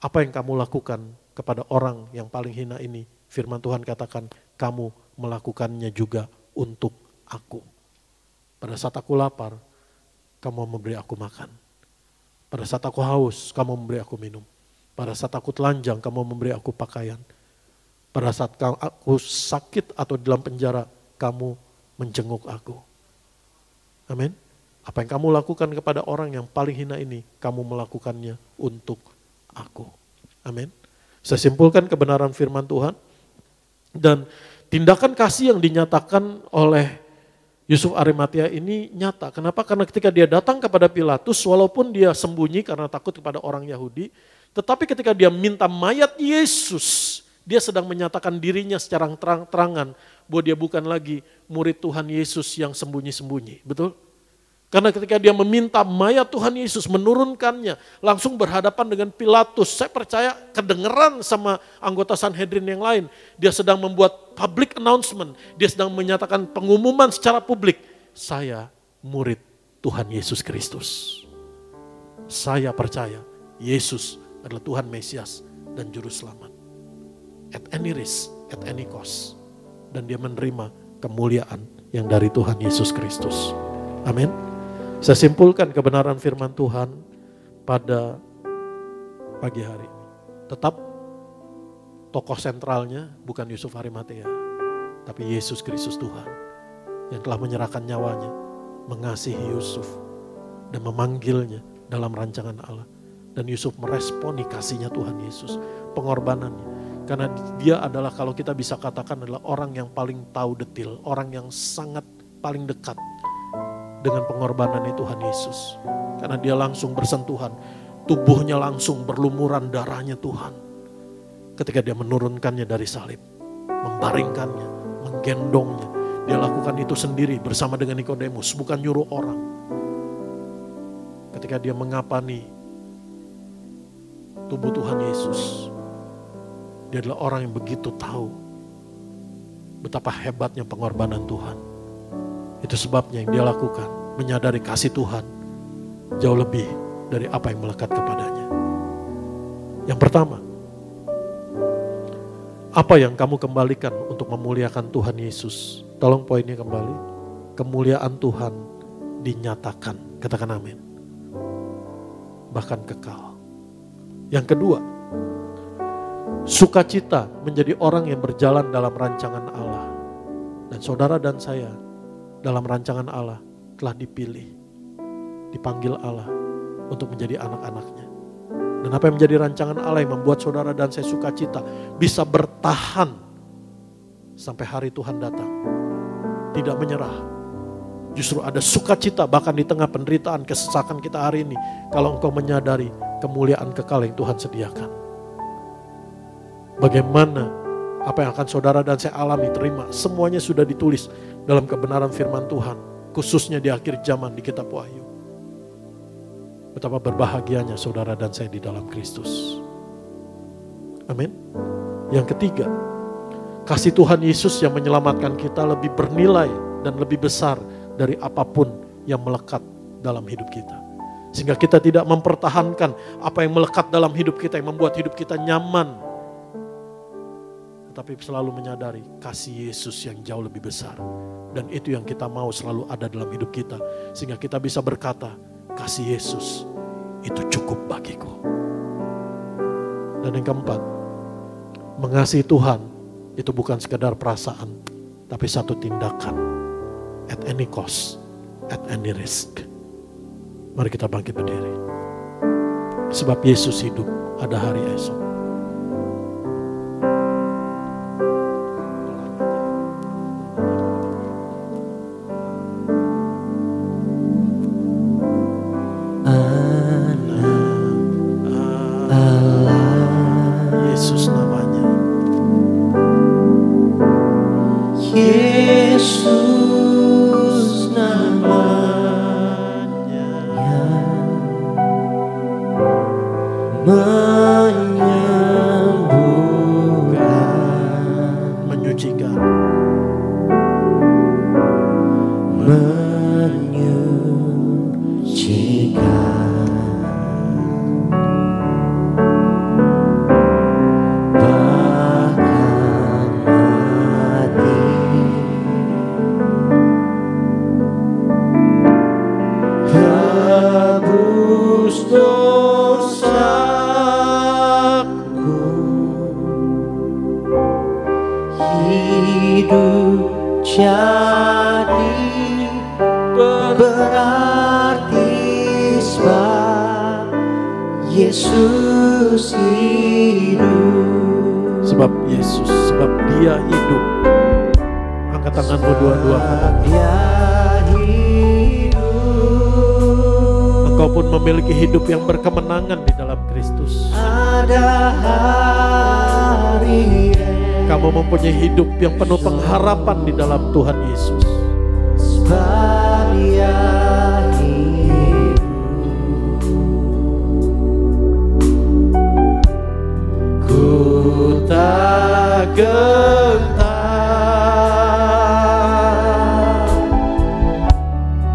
Apa yang kamu lakukan kepada orang yang paling hina ini? Firman Tuhan katakan, kamu melakukannya juga untuk aku. Pada saat aku lapar, kamu memberi aku makan. Pada saat aku haus, kamu memberi aku minum. Pada saat aku telanjang, kamu memberi aku pakaian. Pada saat aku sakit atau dalam penjara, kamu menjenguk aku. Amin. Apa yang kamu lakukan kepada orang yang paling hina ini, kamu melakukannya untuk aku. Amin. Saya simpulkan kebenaran firman Tuhan. Dan tindakan kasih yang dinyatakan oleh Yusuf Arimatea ini nyata. Kenapa? Karena ketika dia datang kepada Pilatus, walaupun dia sembunyi karena takut kepada orang Yahudi, tetapi ketika dia minta mayat Yesus, dia sedang menyatakan dirinya secara terang-terangan bahwa dia bukan lagi murid Tuhan Yesus yang sembunyi-sembunyi. Betul? Karena ketika dia meminta mayat Tuhan Yesus, menurunkannya, langsung berhadapan dengan Pilatus. Saya percaya kedengeran sama anggota Sanhedrin yang lain. Dia sedang membuat public announcement. Dia sedang menyatakan pengumuman secara publik. Saya murid Tuhan Yesus Kristus. Saya percaya Yesus adalah Tuhan Mesias dan Juru Selamat. At any risk, at any cost. Dan dia menerima kemuliaan yang dari Tuhan Yesus Kristus. Amin. Saya simpulkan kebenaran firman Tuhan pada pagi hari ini. Tetap tokoh sentralnya bukan Yusuf Arimatea, tapi Yesus Kristus Tuhan yang telah menyerahkan nyawanya, mengasihi Yusuf dan memanggilnya dalam rancangan Allah. Dan Yusuf meresponi kasihnya Tuhan Yesus, pengorbanannya. Karena dia adalah, kalau kita bisa katakan, adalah orang yang paling tahu detil, orang yang sangat paling dekat dengan pengorbanannya Tuhan Yesus. Karena dia langsung bersentuhan, tubuhnya langsung berlumuran darahnya Tuhan. Ketika dia menurunkannya dari salib, membaringkannya, menggendongnya. Dia lakukan itu sendiri bersama dengan Nikodemus, bukan nyuruh orang. Ketika dia mengapani tubuh Tuhan Yesus, dia adalah orang yang begitu tahu betapa hebatnya pengorbanan Tuhan. Itu sebabnya yang dia lakukan, menyadari kasih Tuhan jauh lebih dari apa yang melekat kepadanya. Yang pertama, apa yang kamu kembalikan untuk memuliakan Tuhan Yesus? Tolong poinnya kembali. Kemuliaan Tuhan dinyatakan, katakan amin. Bahkan kekal. Yang kedua, sukacita menjadi orang yang berjalan dalam rancangan Allah. Dan saudara dan saya dalam rancangan Allah telah dipilih, dipanggil Allah untuk menjadi anak-anaknya. Dan apa yang menjadi rancangan Allah yang membuat saudara dan saya sukacita, bisa bertahan sampai hari Tuhan datang. Tidak menyerah. Justru ada sukacita bahkan di tengah penderitaan, kesesakan kita hari ini. Kalau engkau menyadari kemuliaan kekal yang Tuhan sediakan. Bagaimana apa yang akan saudara dan saya alami, terima. Semuanya sudah ditulis dalam kebenaran firman Tuhan. Khususnya di akhir zaman di kitab Wahyu. Betapa berbahagianya saudara dan saya di dalam Kristus. Amin. Yang ketiga, kasih Tuhan Yesus yang menyelamatkan kita lebih bernilai dan lebih besar dari apapun yang melekat dalam hidup kita. Sehingga kita tidak mempertahankan apa yang melekat dalam hidup kita, yang membuat hidup kita nyaman. Tapi selalu menyadari kasih Yesus yang jauh lebih besar. Dan itu yang kita mau selalu ada dalam hidup kita. Sehingga kita bisa berkata, kasih Yesus itu cukup bagiku. Dan yang keempat, mengasihi Tuhan itu bukan sekedar perasaan, tapi satu tindakan. At any cost, at any risk. Mari kita bangkit berdiri. Sebab Yesus hidup, ada hari esok. Yang berkemenangan di dalam Kristus. Kamu mempunyai hidup yang penuh pengharapan di dalam Tuhan Yesus. gentar.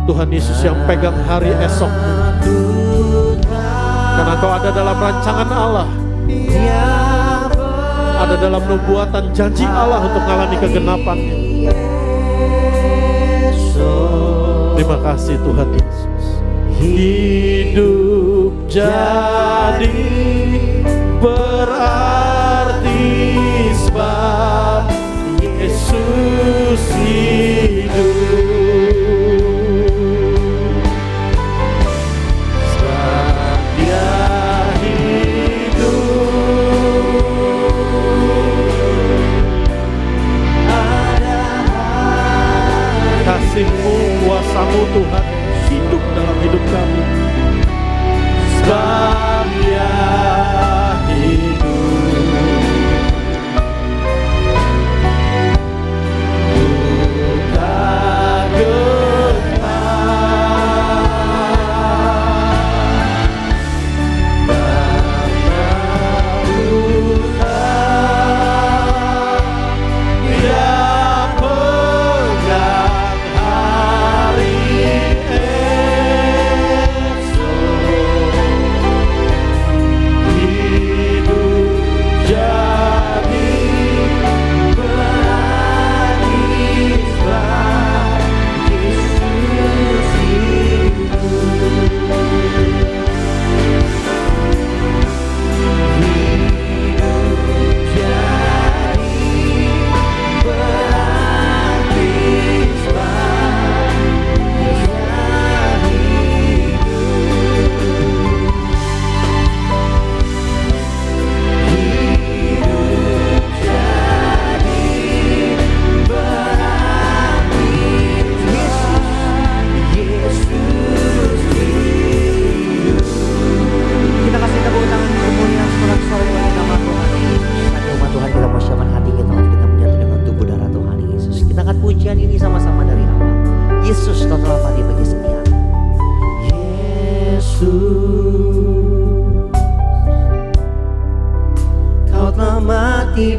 Tuhan Yesus yang pegang hari esokmu, karena Kau ada dalam rancangan Allah, ada dalam nubuatan janji Allah untuk mengalami kegenapannya. Terima kasih Tuhan Yesus. Hidup jadi berarti sebab Yesus hidup. Sebab Dia hidup, ada kasih-Mu, kuasa-Mu Tuhan hidup dalam hidup kami. Sebab Dia hidup, buka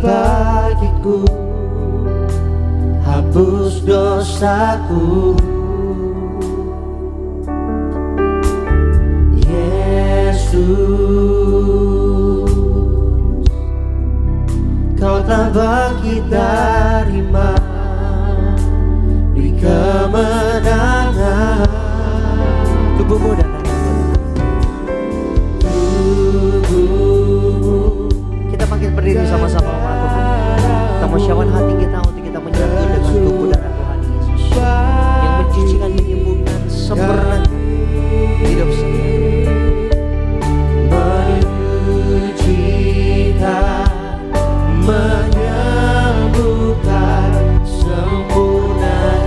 bagiku, hapus dosaku. Yesus, Kau telah bagi terima di kemenangan. Tubuhmu dan tubuhmu. Kita makin berdiri sama-sama Tuhan. Kita mau syawan hati kita untuk kita menyatu dengan tubuh darah Tuhan Yesus yang mencucikan, menyembuhkan, sempurna hidup saya. Menyucikan, menyembuhkan, sempurnakan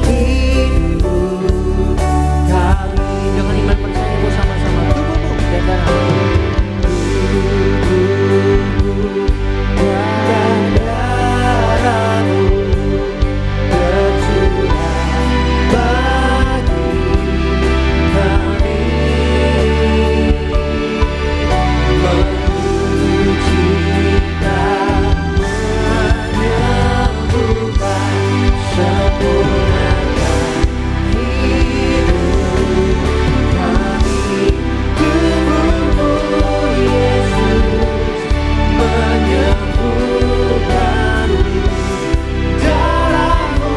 hidup kami. Dengan iman percayamu sama-sama tubuhmu dan darahmu. Tubuhmu dan darahmu tercurah bagi kami. Menyucikan, menyembuhkan, sempurnakan hidup kami. Tubuhmu Yesus menyembuhkan, darahmu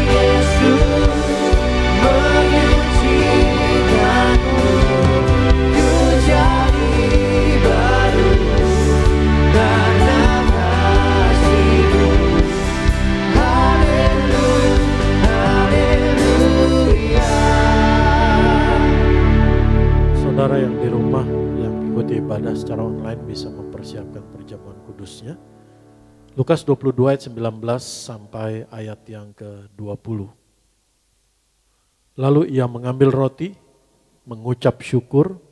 Yesus menyucikanku. Ku jadi baru karena kasih-Mu. Haleluya. Saudara yang di rumah yang ikuti ibadah secara online bisa mempersiapkan perjamuan kudusnya. Lukas 22 ayat 19 sampai ayat yang ke-20. Lalu ia mengambil roti, mengucap syukur,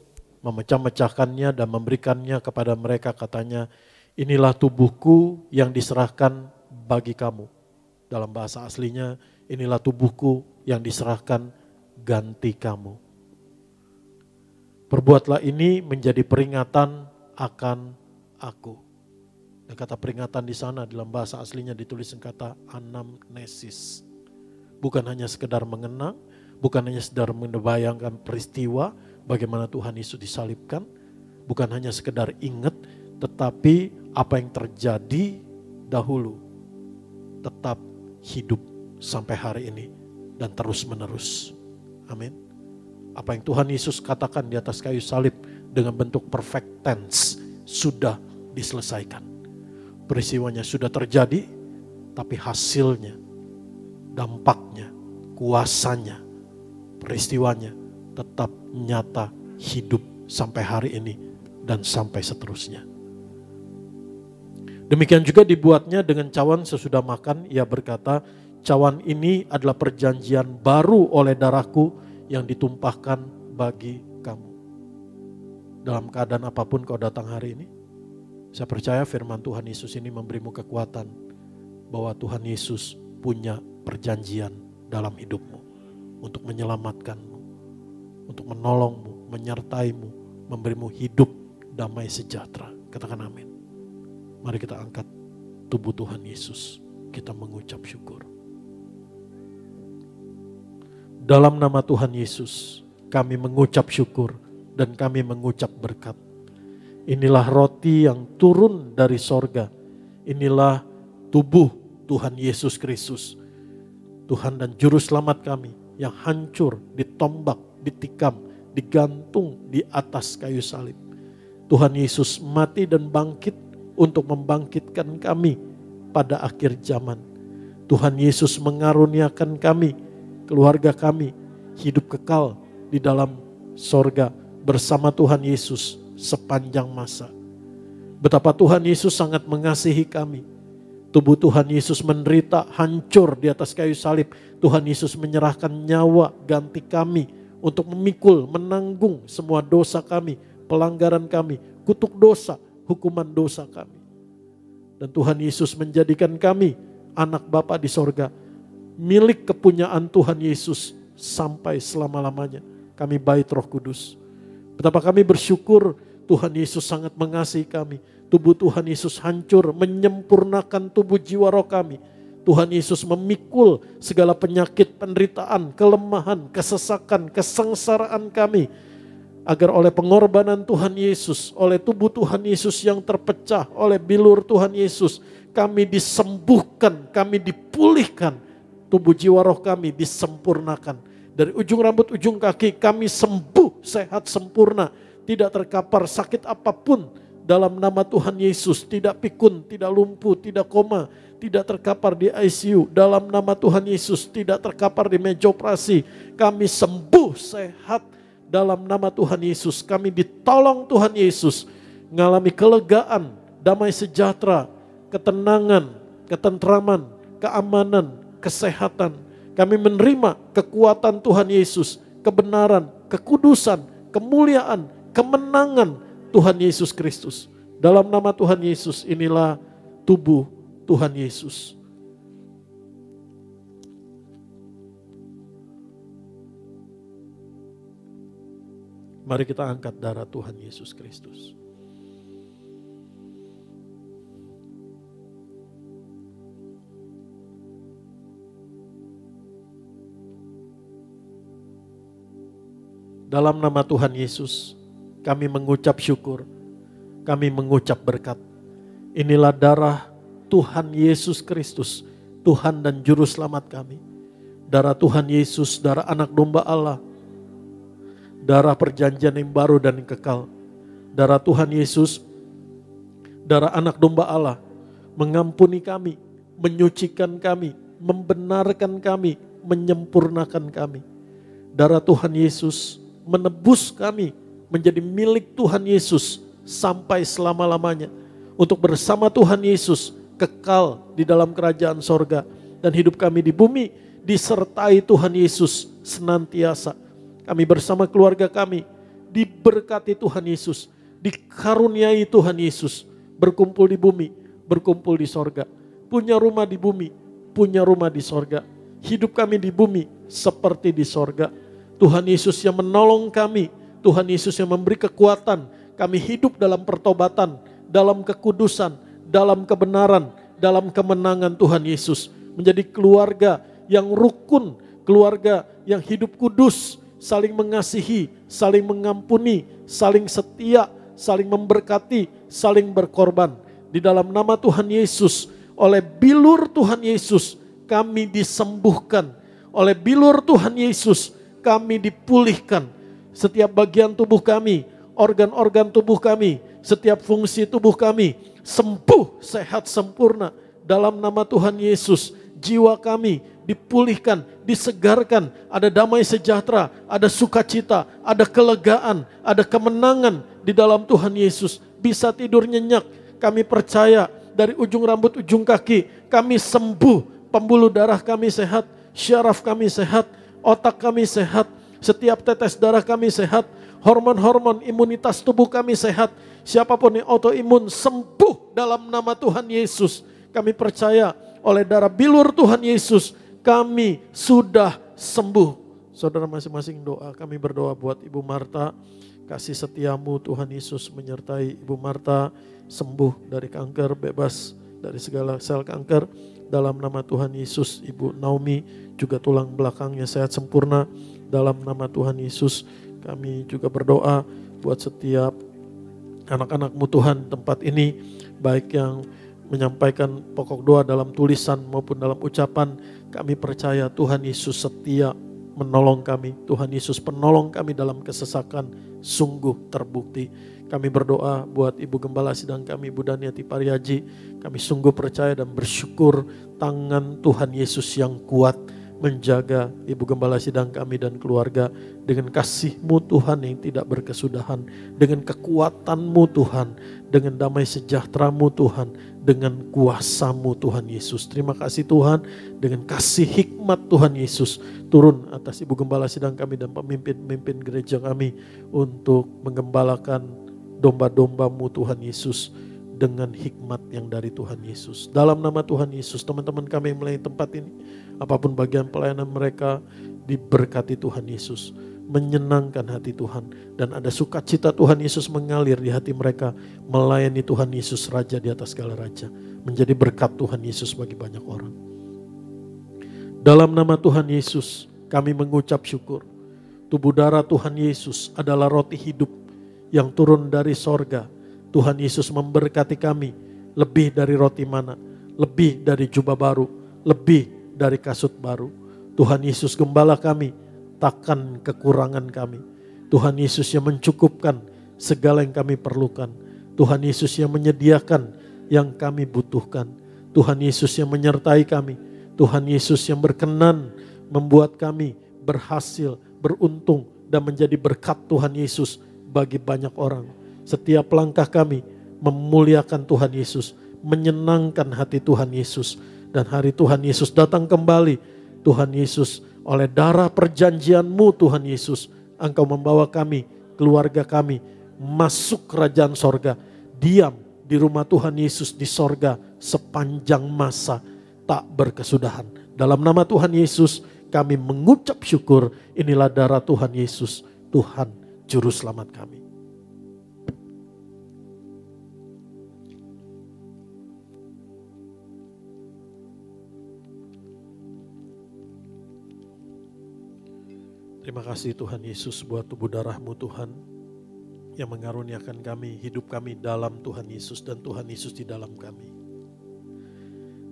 memecah-mecahkannya dan memberikannya kepada mereka, katanya, inilah tubuhku yang diserahkan bagi kamu. Dalam bahasa aslinya, inilah tubuhku yang diserahkan ganti kamu. Perbuatlah ini menjadi peringatan akan aku. Dan kata peringatan di sana dalam bahasa aslinya ditulis dengan kata anamnesis. Bukan hanya sekedar mengenang, bukan hanya sekedar membayangkan peristiwa bagaimana Tuhan Yesus disalibkan, bukan hanya sekedar ingat, tetapi apa yang terjadi dahulu tetap hidup sampai hari ini dan terus menerus. Amin. Apa yang Tuhan Yesus katakan di atas kayu salib dengan bentuk perfect tense sudah diselesaikan. Peristiwanya sudah terjadi, tapi hasilnya, dampaknya, kuasanya, peristiwanya tetap nyata hidup sampai hari ini dan sampai seterusnya. Demikian juga dibuatnya dengan cawan sesudah makan. Ia berkata, cawan ini adalah perjanjian baru oleh darahku yang ditumpahkan bagi kamu. Dalam keadaan apapun kau datang hari ini, saya percaya firman Tuhan Yesus ini memberimu kekuatan bahwa Tuhan Yesus punya perjanjian dalam hidupmu untuk menyelamatkanmu, untuk menolongmu, menyertaimu, memberimu hidup damai sejahtera. Katakan amin. Mari kita angkat tubuh Tuhan Yesus, kita mengucap syukur. Dalam nama Tuhan Yesus, kami mengucap syukur dan kami mengucap berkat. Inilah roti yang turun dari sorga. Inilah tubuh Tuhan Yesus Kristus. Tuhan dan Juru Selamat kami yang hancur, ditombak, ditikam, digantung di atas kayu salib. Tuhan Yesus mati dan bangkit untuk membangkitkan kami pada akhir zaman. Tuhan Yesus mengaruniakan kami, keluarga kami, hidup kekal di dalam sorga bersama Tuhan Yesus sepanjang masa. Betapa Tuhan Yesus sangat mengasihi kami. Tubuh Tuhan Yesus menderita hancur di atas kayu salib. Tuhan Yesus menyerahkan nyawa ganti kami untuk memikul, menanggung semua dosa kami, pelanggaran kami, kutuk dosa, hukuman dosa kami. Dan Tuhan Yesus menjadikan kami anak Bapa di sorga, milik kepunyaan Tuhan Yesus sampai selama-lamanya. Kami bait Roh Kudus. Betapa kami bersyukur Tuhan Yesus sangat mengasihi kami. Tubuh Tuhan Yesus hancur, menyempurnakan tubuh jiwa roh kami. Tuhan Yesus memikul segala penyakit, penderitaan, kelemahan, kesesakan, kesengsaraan kami. Agar oleh pengorbanan Tuhan Yesus, oleh tubuh Tuhan Yesus yang terpecah, oleh bilur Tuhan Yesus, kami disembuhkan, kami dipulihkan. Tubuh jiwa roh kami disempurnakan. Dari ujung rambut, ujung kaki kami sembuh, sehat, sempurna. Tidak terkapar sakit apapun dalam nama Tuhan Yesus. Tidak pikun, tidak lumpuh, tidak koma, tidak terkapar di ICU. Dalam nama Tuhan Yesus, tidak terkapar di meja operasi. Kami sembuh, sehat dalam nama Tuhan Yesus. Kami ditolong Tuhan Yesus, mengalami kelegaan, damai sejahtera, ketenangan, ketentraman, keamanan, kesehatan. Kami menerima kekuatan Tuhan Yesus, kebenaran, kekudusan, kemuliaan, kemenangan Tuhan Yesus Kristus. Dalam nama Tuhan Yesus, inilah tubuh Tuhan Yesus. Mari kita angkat darah Tuhan Yesus Kristus. Dalam nama Tuhan Yesus, kami mengucap syukur, kami mengucap berkat. Inilah darah Tuhan Yesus Kristus, Tuhan dan Juru Selamat kami. Darah Tuhan Yesus, darah anak domba Allah, darah perjanjian yang baru dan yang kekal. Darah Tuhan Yesus, darah anak domba Allah, mengampuni kami, menyucikan kami, membenarkan kami, menyempurnakan kami. Darah Tuhan Yesus menebus kami menjadi milik Tuhan Yesus sampai selama-lamanya. Untuk bersama Tuhan Yesus kekal di dalam kerajaan sorga. Dan hidup kami di bumi disertai Tuhan Yesus senantiasa. Kami bersama keluarga kami diberkati Tuhan Yesus, dikaruniai Tuhan Yesus, berkumpul di bumi, berkumpul di sorga. Punya rumah di bumi, punya rumah di sorga. Hidup kami di bumi seperti di sorga. Tuhan Yesus yang menolong kami, Tuhan Yesus yang memberi kekuatan. Kami hidup dalam pertobatan, dalam kekudusan, dalam kebenaran, dalam kemenangan Tuhan Yesus. Menjadi keluarga yang rukun, keluarga yang hidup kudus, saling mengasihi, saling mengampuni, saling setia, saling memberkati, saling berkorban. Di dalam nama Tuhan Yesus, oleh bilur Tuhan Yesus kami disembuhkan. Oleh bilur Tuhan Yesus kami dipulihkan. Setiap bagian tubuh kami, organ-organ tubuh kami, setiap fungsi tubuh kami sembuh, sehat, sempurna. Dalam nama Tuhan Yesus, jiwa kami dipulihkan, disegarkan, ada damai sejahtera, ada sukacita, ada kelegaan, ada kemenangan di dalam Tuhan Yesus. Bisa tidur nyenyak, kami percaya dari ujung rambut ujung kaki kami sembuh, pembuluh darah kami sehat, syaraf kami sehat, otak kami sehat, setiap tetes darah kami sehat, hormon-hormon imunitas tubuh kami sehat. Siapapun yang autoimun sembuh dalam nama Tuhan Yesus. Kami percaya oleh darah bilur Tuhan Yesus kami sudah sembuh. Saudara masing-masing doa, kami berdoa buat Ibu Marta. Kasih setiamu Tuhan Yesus menyertai Ibu Marta, sembuh dari kanker, bebas dari segala sel kanker. Dalam nama Tuhan Yesus, Ibu Naomi juga tulang belakangnya sehat sempurna. Dalam nama Tuhan Yesus kami juga berdoa buat setiap anak-anak-Mu Tuhan tempat ini, baik yang menyampaikan pokok doa dalam tulisan maupun dalam ucapan. Kami percaya Tuhan Yesus setia menolong kami. Tuhan Yesus penolong kami dalam kesesakan sungguh terbukti. Kami berdoa buat Ibu Gembala Sidang kami, Ibu Daniati Pariaji. Kami sungguh percaya dan bersyukur tangan Tuhan Yesus yang kuat menjaga Ibu Gembala Sidang kami dan keluarga dengan kasih-Mu Tuhan yang tidak berkesudahan, dengan kekuatan-Mu Tuhan, dengan damai sejahtera-Mu Tuhan, dengan kuasa-Mu Tuhan Yesus. Terima kasih Tuhan, dengan kasih hikmat Tuhan Yesus turun atas Ibu Gembala Sidang kami dan pemimpin-pemimpin gereja kami untuk menggembalakan domba-domba-Mu Tuhan Yesus dengan hikmat yang dari Tuhan Yesus. Dalam nama Tuhan Yesus, teman-teman kami yang melayani tempat ini, apapun bagian pelayanan mereka, diberkati Tuhan Yesus, menyenangkan hati Tuhan, dan ada sukacita Tuhan Yesus mengalir di hati mereka, melayani Tuhan Yesus Raja di atas segala raja, menjadi berkat Tuhan Yesus bagi banyak orang. Dalam nama Tuhan Yesus, kami mengucap syukur. Tubuh darah Tuhan Yesus adalah roti hidup yang turun dari sorga. Tuhan Yesus memberkati kami lebih dari roti mana, lebih dari jubah baru, lebih dari kasut baru. Tuhan Yesus gembala kami, takkan kekurangan kami. Tuhan Yesus yang mencukupkan segala yang kami perlukan. Tuhan Yesus yang menyediakan yang kami butuhkan. Tuhan Yesus yang menyertai kami. Tuhan Yesus yang berkenan membuat kami berhasil, beruntung dan menjadi berkat Tuhan Yesus bagi banyak orang. Setiap langkah kami memuliakan Tuhan Yesus, menyenangkan hati Tuhan Yesus. Dan hari Tuhan Yesus datang kembali. Tuhan Yesus, oleh darah perjanjian-Mu Tuhan Yesus, Engkau membawa kami, keluarga kami, masuk kerajaan sorga. Diam di rumah Tuhan Yesus di sorga sepanjang masa tak berkesudahan. Dalam nama Tuhan Yesus kami mengucap syukur. Inilah darah Tuhan Yesus, Tuhan Juru Selamat kami. Terima kasih Tuhan Yesus buat tubuh darah-Mu Tuhan yang mengaruniakan kami, hidup kami dalam Tuhan Yesus dan Tuhan Yesus di dalam kami.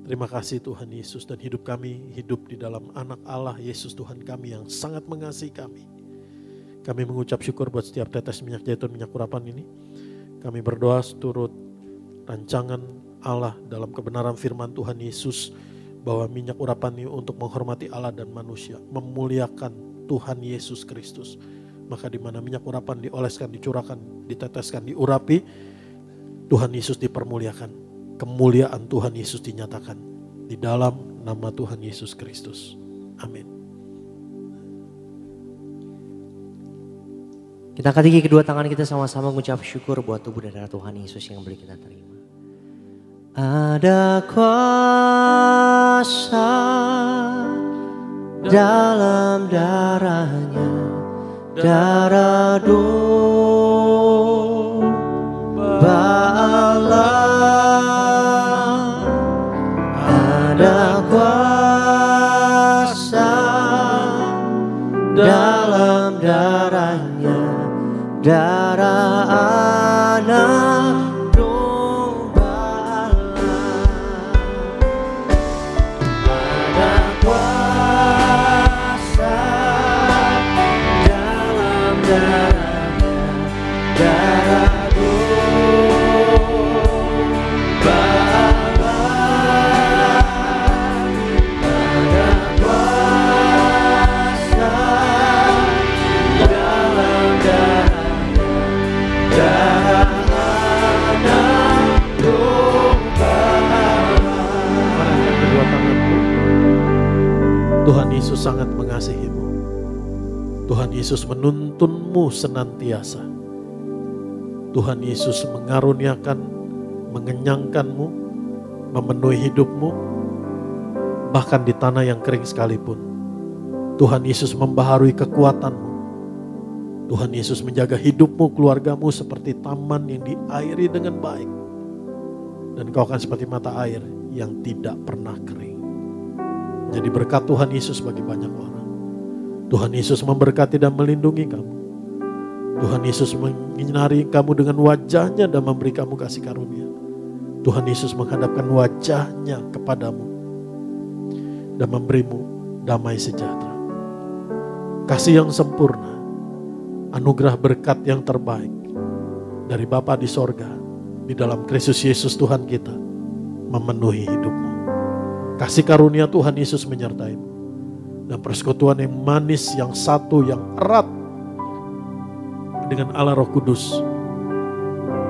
Terima kasih Tuhan Yesus, dan hidup kami hidup di dalam anak Allah Yesus Tuhan kami yang sangat mengasihi kami. Kami mengucap syukur buat setiap tetes minyak zaitun, minyak urapan ini. Kami berdoa seturut rancangan Allah dalam kebenaran firman Tuhan Yesus, bahwa minyak urapan ini untuk menghormati Allah dan manusia, memuliakan Tuhan Yesus Kristus. Maka di mana minyak urapan dioleskan, dicurahkan, diteteskan, diurapi, Tuhan Yesus dipermuliakan. Kemuliaan Tuhan Yesus dinyatakan di dalam nama Tuhan Yesus Kristus. Amin. Kita angkat tinggi kedua tangan kita sama-sama mengucap syukur buat tubuh dan darah Tuhan Yesus yang boleh kita terima. Ada kuasa dalam darahnya, darah domba Allah Tuhan Yesus sangat mengasihimu. Tuhan Yesus menuntunmu senantiasa. Tuhan Yesus mengaruniakan, mengenyangkanmu, memenuhi hidupmu, bahkan di tanah yang kering sekalipun. Tuhan Yesus membaharui kekuatanmu. Tuhan Yesus menjaga hidupmu, keluargamu seperti taman yang diairi dengan baik. Dan kau akan seperti mata air yang tidak pernah kering. Jadi berkat Tuhan Yesus bagi banyak orang. Tuhan Yesus memberkati dan melindungi kamu. Tuhan Yesus menyinari kamu dengan wajahnya dan memberi kamu kasih karunia. Tuhan Yesus menghadapkan wajahnya kepadamu dan memberimu damai sejahtera. Kasih yang sempurna, anugerah berkat yang terbaik dari Bapa di sorga, di dalam Kristus Yesus Tuhan kita, memenuhi hidupmu. Kasih karunia Tuhan Yesus menyertaimu. Dan persekutuan yang manis, yang satu, yang erat dengan Allah Roh Kudus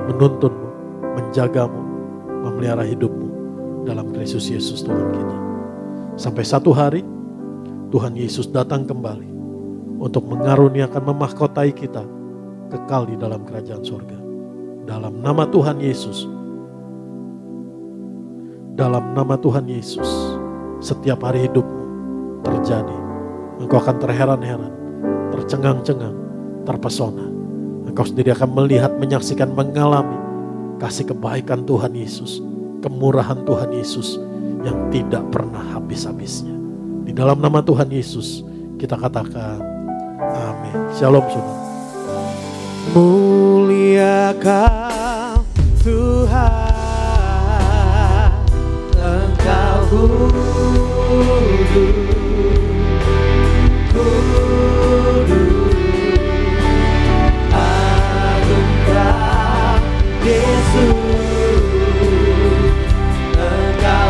menuntunmu, menjagamu, memelihara hidupmu dalam Kristus Yesus Tuhan kita. Sampai satu hari Tuhan Yesus datang kembali untuk mengaruniakan, memahkotai kita kekal di dalam kerajaan surga. Dalam nama Tuhan Yesus, dalam nama Tuhan Yesus, setiap hari hidupmu terjadi. Engkau akan terheran-heran, tercengang-cengang, terpesona. Engkau sendiri akan melihat, menyaksikan, mengalami kasih kebaikan Tuhan Yesus, kemurahan Tuhan Yesus yang tidak pernah habis-habisnya. Di dalam nama Tuhan Yesus kita katakan amin. Shalom saudara. Muliakan Tuhan, Engkau kudus, agungkan Yesus, Engkau